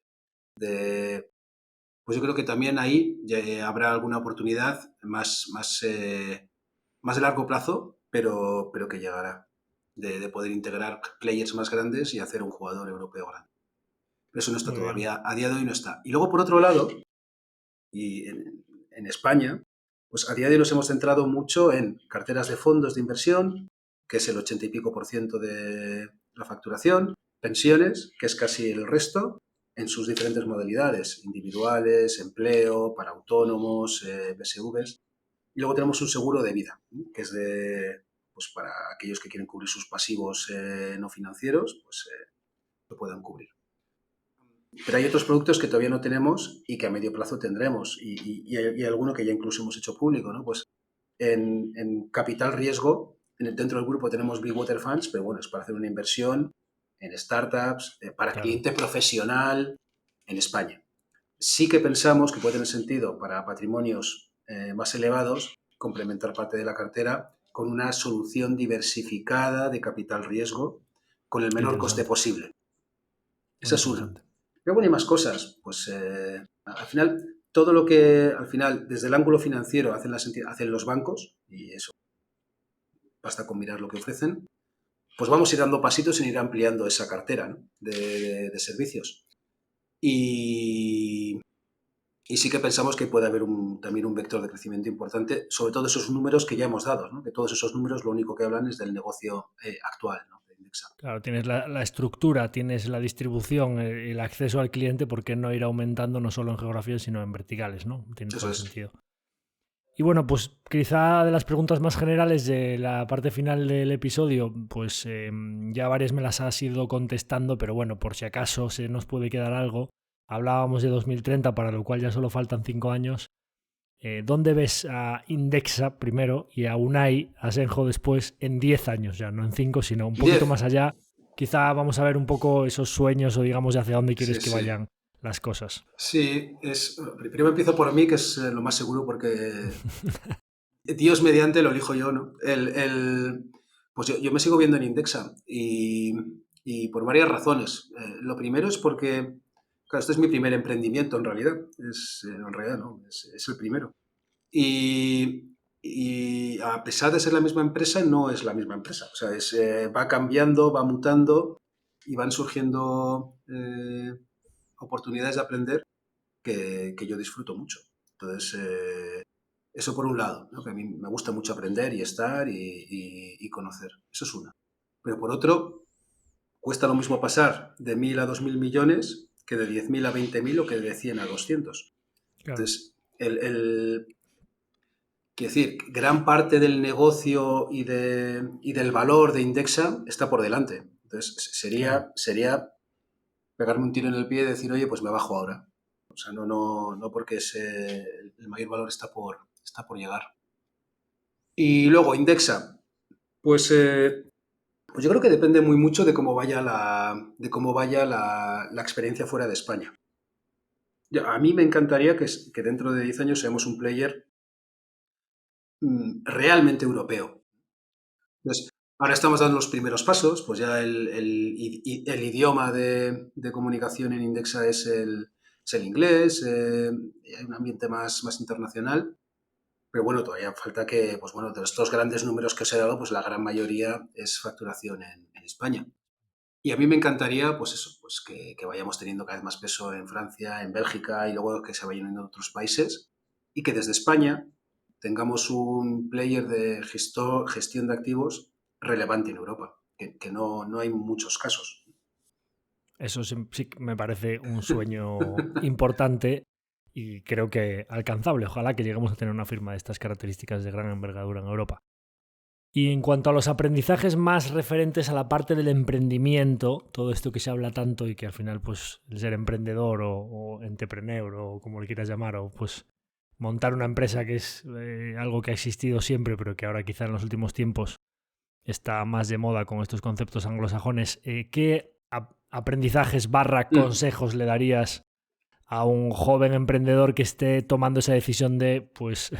pues yo creo que también ahí ya habrá alguna oportunidad más de largo plazo, pero que llegará, de poder integrar players más grandes y hacer un jugador europeo grande. Pero eso no está Muy bien. todavía, a día de hoy no está. Y luego, por otro lado, y en España, pues a día de hoy nos hemos centrado mucho en carteras de fondos de inversión, que es el 80 y pico por ciento de la facturación, pensiones, que es casi el resto, en sus diferentes modalidades, individuales, empleo, para autónomos, PSVs. Y luego tenemos un seguro de vida, que es pues para aquellos que quieren cubrir sus pasivos no financieros, pues lo puedan cubrir. Pero hay otros productos que todavía no tenemos y que a medio plazo tendremos, y hay alguno que ya incluso hemos hecho público, ¿no? Pues en capital riesgo, dentro del grupo tenemos Big Water Funds, pero bueno, es para hacer una inversión en startups, para cliente profesional en España. Sí que pensamos que puede tener sentido para patrimonios más elevados complementar parte de la cartera con una solución diversificada de capital riesgo con el menor coste posible. Esa es una. Pero bueno, hay más cosas. Pues al final, todo lo que al final, desde el ángulo financiero, hacen los bancos, y eso basta con mirar lo que ofrecen, pues vamos a ir dando pasitos en ir ampliando esa cartera, ¿no? de servicios. Y sí que pensamos que puede haber también un vector de crecimiento importante, sobre todo esos números que ya hemos dado, ¿no? Que todos esos números lo único que hablan es del negocio actual, ¿no? De Indexa. Claro, tienes la estructura, tienes la distribución, el acceso al cliente, ¿por qué no ir aumentando no solo en geografías, sino en verticales, ¿no? Tiene todo el sentido. Y bueno, pues quizá de las preguntas más generales de la parte final del episodio, pues ya varias me las has ido contestando, pero bueno, por si acaso se nos puede quedar algo. Hablábamos de 2030, para lo cual ya solo faltan 5 años. ¿Dónde ves a Indexa primero y a Unai Asenjo después en 10 años ya? No en 5, sino un poquito más allá. Quizá vamos a ver un poco esos sueños o digamos de hacia dónde quieres que vayan las cosas. Sí, primero empiezo por mí, que es lo más seguro, porque Dios mediante lo elijo yo, ¿no? Pues yo me sigo viendo en Indexa y por varias razones. Lo primero es porque, claro, este es mi primer emprendimiento en realidad. En realidad no, es el primero. Y a pesar de ser la misma empresa, no es la misma empresa. O sea, va cambiando, va mutando y van surgiendo oportunidades de aprender que yo disfruto mucho. Entonces, eso por un lado, ¿no? Que a mí me gusta mucho aprender y estar y conocer. Eso es una. Pero por otro, cuesta lo mismo pasar de 1.000 a 2.000 millones que de 10.000 a 20.000 o que de 100 a 200. Claro. Entonces, quiero decir, gran parte del negocio y del valor de Indexa está por delante. Entonces, sería pegarme un tiro en el pie y decir, oye, pues me bajo ahora. O sea, no porque el mayor valor está por llegar. Y luego, Indexa. Pues yo creo que depende muy mucho de cómo vaya la experiencia fuera de España. A mí me encantaría que dentro de 10 años seamos un player realmente europeo. Entonces, ahora estamos dando los primeros pasos, pues ya el idioma de comunicación en Indexa es el inglés, hay un ambiente más internacional, pero bueno, todavía falta que, pues bueno, de estos grandes números que os he dado, pues la gran mayoría es facturación en España. Y a mí me encantaría, pues eso, pues que vayamos teniendo cada vez más peso en Francia, en Bélgica y luego que se vayan uniendo otros países y que desde España tengamos un player de gestión de activos relevante en Europa, que no hay muchos casos. Eso sí me parece un sueño importante y creo que alcanzable. Ojalá que lleguemos a tener una firma de estas características de gran envergadura en Europa. Y en cuanto a los aprendizajes más referentes a la parte del emprendimiento, todo esto que se habla tanto y que al final pues el ser emprendedor o entrepreneur o como le quieras llamar, o pues montar una empresa que es algo que ha existido siempre pero que ahora quizá en los últimos tiempos está más de moda con estos conceptos anglosajones, ¿qué aprendizajes / consejos le darías a un joven emprendedor que esté tomando esa decisión de, pues,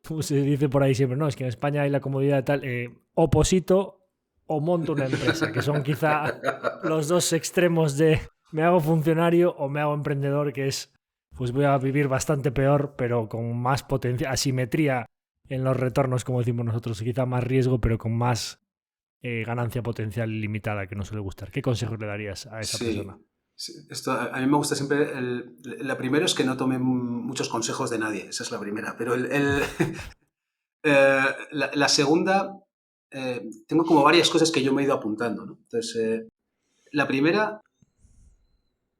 como se dice por ahí siempre, no, es que en España hay la comodidad de tal, oposito o monto una empresa, que son quizá los dos extremos de me hago funcionario o me hago emprendedor, que es, pues voy a vivir bastante peor, pero con más potencia, asimetría en los retornos, como decimos nosotros, quizá más riesgo, pero con más ganancia potencial ilimitada, que no suele gustar. ¿Qué consejos le darías a esa persona? Sí. Esto, a mí me gusta siempre, la primera es que no tome muchos consejos de nadie, esa es la primera, pero la segunda, tengo como varias cosas que yo me he ido apuntando, ¿no? Entonces, la primera,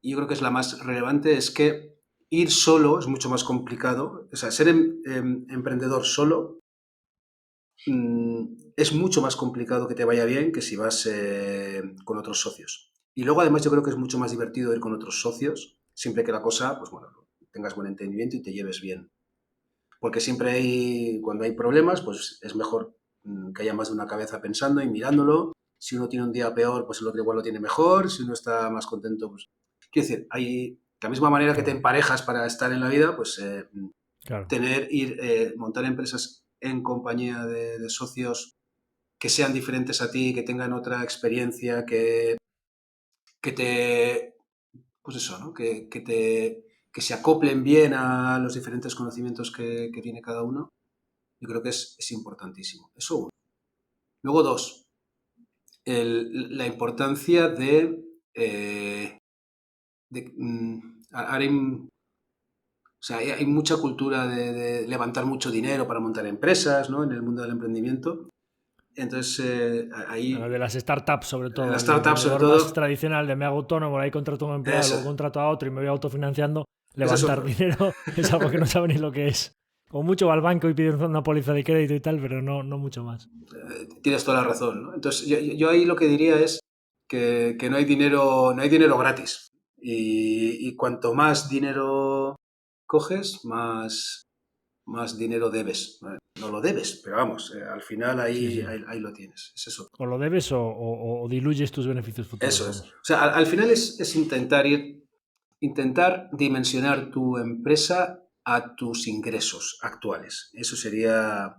yo creo que es la más relevante, es que ir solo es mucho más complicado, o sea, ser emprendedor solo es mucho más complicado que te vaya bien que si vas con otros socios. Y luego además yo creo que es mucho más divertido ir con otros socios, siempre que la cosa, pues bueno, tengas buen entendimiento y te lleves bien. Porque siempre cuando hay problemas, pues es mejor que haya más de una cabeza pensando y mirándolo. Si uno tiene un día peor, pues el otro igual lo tiene mejor. Si uno está más contento, pues... Quiero decir, hay de la misma manera que te emparejas para estar en la vida, pues montar empresas en compañía de socios que sean diferentes a ti, que tengan otra experiencia, que te, pues eso, ¿no? Que se acoplen bien a los diferentes conocimientos que tiene cada uno, yo creo que es importantísimo. Eso uno. Luego dos, la importancia ahora o sea, hay mucha cultura de levantar mucho dinero para montar empresas, ¿no? En el mundo del emprendimiento. Entonces, ahí... De las startups, sobre todo. Las startups, sobre todo. Más tradicional de me hago autónomo, ahí contrato a un empleado, luego contrato a otro y me voy autofinanciando. Levantar dinero es algo que no sabe ni lo que es. Como mucho va al banco y pide una póliza de crédito y tal, pero no mucho más. Tienes toda la razón, ¿no? Entonces, yo ahí lo que diría es que no hay dinero gratis. Y cuanto más dinero coges, más dinero debes. No lo debes, pero vamos, al final ahí lo tienes. Es eso. O lo debes o diluyes tus beneficios futuros. Eso es. O sea, al final es intentar dimensionar tu empresa a tus ingresos actuales. Eso sería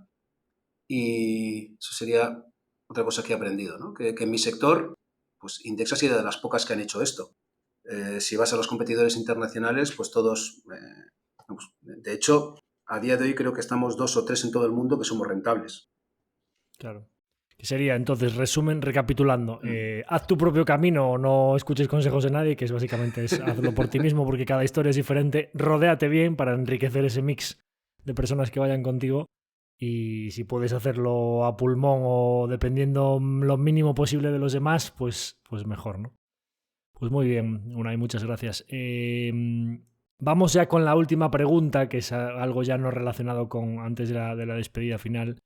otra cosa que he aprendido, ¿no? Que en mi sector, pues Indexa ha sido de las pocas que han hecho esto. Si vas a los competidores internacionales, pues todos, de hecho, a día de hoy creo que estamos 2 o 3 en todo el mundo que somos rentables. Claro. Que sería, entonces, recapitulando, haz tu propio camino o no escuches consejos de nadie, que es básicamente hazlo por ti mismo, porque cada historia es diferente. Rodéate bien para enriquecer ese mix de personas que vayan contigo. Y si puedes hacerlo a pulmón o dependiendo lo mínimo posible de los demás, pues mejor, ¿no? Pues muy bien, Unai, muchas gracias. Vamos ya con la última pregunta, que es algo ya no relacionado con antes de la despedida final.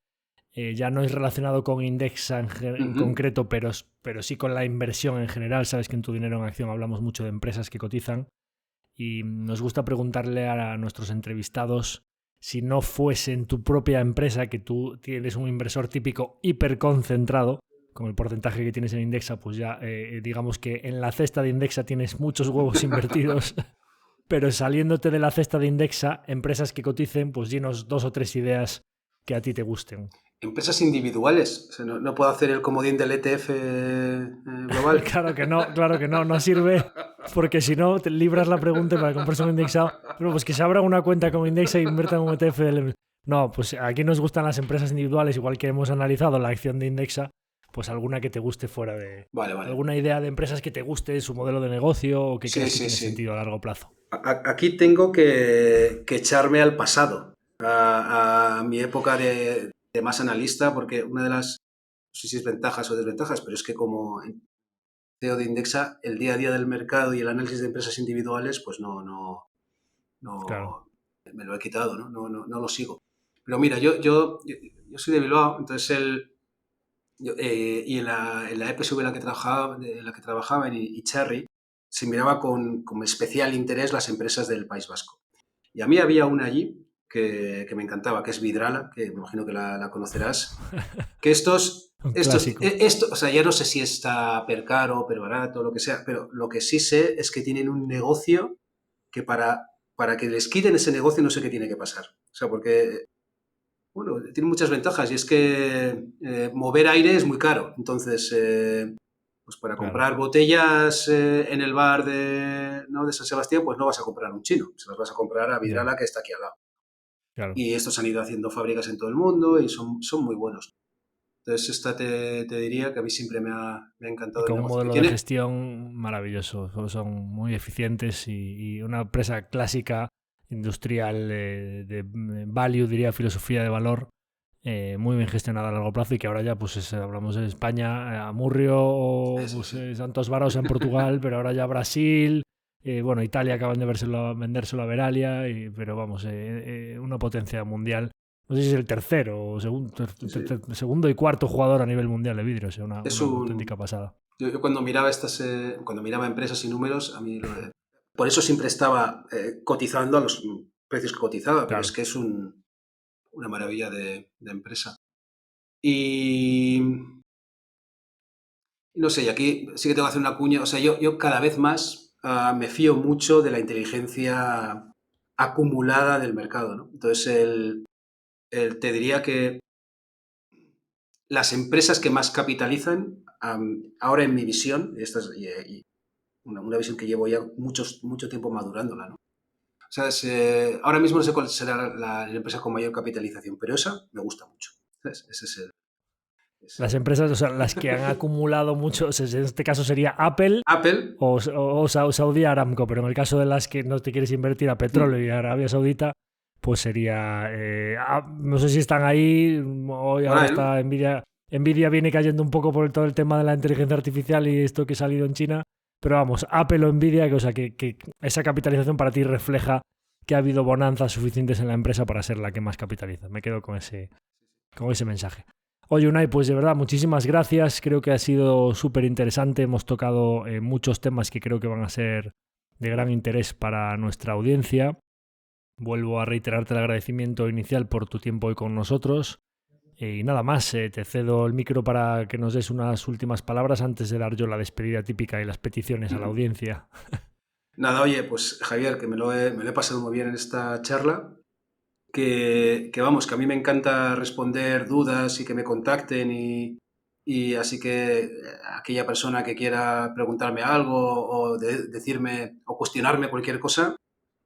Ya no es relacionado con Indexa en concreto, pero sí con la inversión en general. Sabes que en Tu Dinero en Acción hablamos mucho de empresas que cotizan y nos gusta preguntarle a nuestros entrevistados si no fuese en tu propia empresa, que tú tienes un inversor típico hiperconcentrado, con el porcentaje que tienes en Indexa, pues ya digamos que en la cesta de Indexa tienes muchos huevos invertidos, pero saliéndote de la cesta de Indexa, empresas que coticen, pues dinos 2 o 3 ideas que a ti te gusten. Empresas individuales, o sea, no puedo hacer el comodín del ETF global. Claro que no sirve, porque si no te libras la pregunta para comprarse un indexado. Pero pues que se abra una cuenta con Indexa y inviertan en un ETF del... No, pues aquí nos gustan las empresas individuales, igual que hemos analizado la acción de Indexa, pues alguna que te guste fuera de... Vale. Alguna idea de empresas que te guste, su modelo de negocio o que creas que tiene sentido a largo plazo. Aquí tengo que echarme al pasado, a mi época de más analista, porque una de las, no sé si es ventajas o desventajas, pero es que como CEO de Indexa, el día a día del mercado y el análisis de empresas individuales, pues no Claro. Me lo he quitado, no lo sigo. Pero mira, yo soy de Bilbao, entonces y en la EPSV en la que trabajaba en Itzarri, se miraba con especial interés las empresas del País Vasco. Y a mí había una allí que me encantaba, que es Vidrala, que me imagino que la conocerás. Que esto, o sea, ya no sé si está per caro, per barato, lo que sea, pero lo que sí sé es que tienen un negocio que para que les quiten ese negocio no sé qué tiene que pasar. O sea, porque, bueno, tiene muchas ventajas y es que mover aire es muy caro. Entonces, pues para comprar botellas en el bar de San Sebastián, pues no vas a comprar a un chino, se las vas a comprar a Vidrala, que está aquí al lado. Claro. Y estos han ido haciendo fábricas en todo el mundo y son muy buenos. Entonces, esta te diría que a mí siempre me ha encantado. Y con un modelo de gestión maravilloso. Son muy eficientes y una empresa clásica, industrial, de value, diría, filosofía de valor, muy bien gestionada a largo plazo y que ahora ya pues hablamos de España, Amurrio o pues, Santos Varaos en Portugal, pero ahora ya Brasil, bueno, Italia acaban de vendérselo a Veralia, pero vamos, una potencia mundial No sé si es el tercero o segundo y cuarto jugador a nivel mundial de vidrio. O sea, una auténtica pasada. Yo cuando miraba cuando miraba empresas y números, por eso siempre estaba cotizando a los precios que cotizaba, pero es que es una maravilla de empresa. Y no sé, y aquí sí que tengo que hacer una cuña. O sea, yo cada vez más me fío mucho de la inteligencia acumulada del mercado, ¿no? Entonces, te diría que las empresas que más capitalizan, ahora en mi visión, y una visión que llevo ya mucho tiempo madurándola, ¿no? O sea, ahora mismo no sé cuál será la empresa con mayor capitalización, pero esa me gusta mucho. ¿Sabes? Ese es las empresas, o sea, las que han acumulado mucho, o sea, en este caso sería Apple o Saudi Aramco, pero en el caso de las que no te quieres invertir a petróleo y a Arabia Saudita, pues sería, no sé si están ahí, hoy ahora está Nvidia viene cayendo un poco por todo el tema de la inteligencia artificial y esto que ha salido en China, pero vamos, Apple o Nvidia, o sea, que esa capitalización para ti refleja que ha habido bonanzas suficientes en la empresa para ser la que más capitaliza. Me quedo con ese mensaje. Oye, Unai, pues de verdad, muchísimas gracias. Creo que ha sido súper interesante. Hemos tocado muchos temas que creo que van a ser de gran interés para nuestra audiencia. Vuelvo a reiterarte el agradecimiento inicial por tu tiempo hoy con nosotros. Y nada más, te cedo el micro para que nos des unas últimas palabras antes de dar yo la despedida típica y las peticiones a la audiencia. Nada, oye, pues Javier, que me lo he pasado muy bien en esta charla. Que vamos, que a mí me encanta responder dudas y que me contacten y así que aquella persona que quiera preguntarme algo o decirme o cuestionarme cualquier cosa,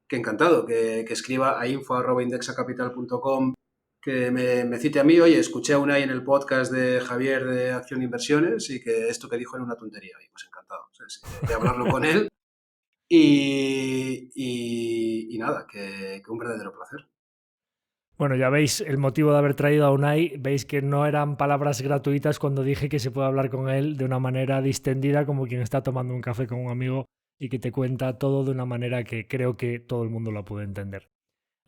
que encantado, que escriba a info@indexacapital.com, que me cite a mí, oye, escuché a Unai en el podcast de Javier de Acción Inversiones y que esto que dijo era una tontería, y pues encantado, ¿sabes? De hablarlo con él y nada, que un verdadero placer. Bueno, ya veis el motivo de haber traído a Unai, veis que no eran palabras gratuitas cuando dije que se puede hablar con él de una manera distendida como quien está tomando un café con un amigo y que te cuenta todo de una manera que creo que todo el mundo la puede entender.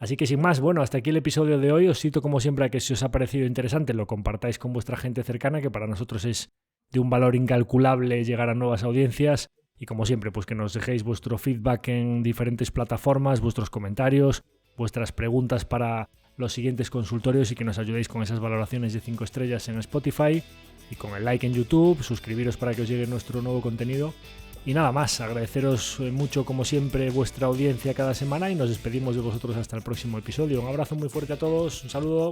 Así que sin más, bueno, hasta aquí el episodio de hoy. Os cito como siempre a que si os ha parecido interesante lo compartáis con vuestra gente cercana, que para nosotros es de un valor incalculable llegar a nuevas audiencias. Y como siempre, pues que nos dejéis vuestro feedback en diferentes plataformas, vuestros comentarios, vuestras preguntas para los siguientes consultorios y que nos ayudéis con esas valoraciones de 5 estrellas en Spotify y con el like en YouTube, suscribiros para que os llegue nuestro nuevo contenido. Y nada más, agradeceros mucho como siempre vuestra audiencia cada semana y nos despedimos de vosotros hasta el próximo episodio. Un abrazo muy fuerte a todos, un saludo.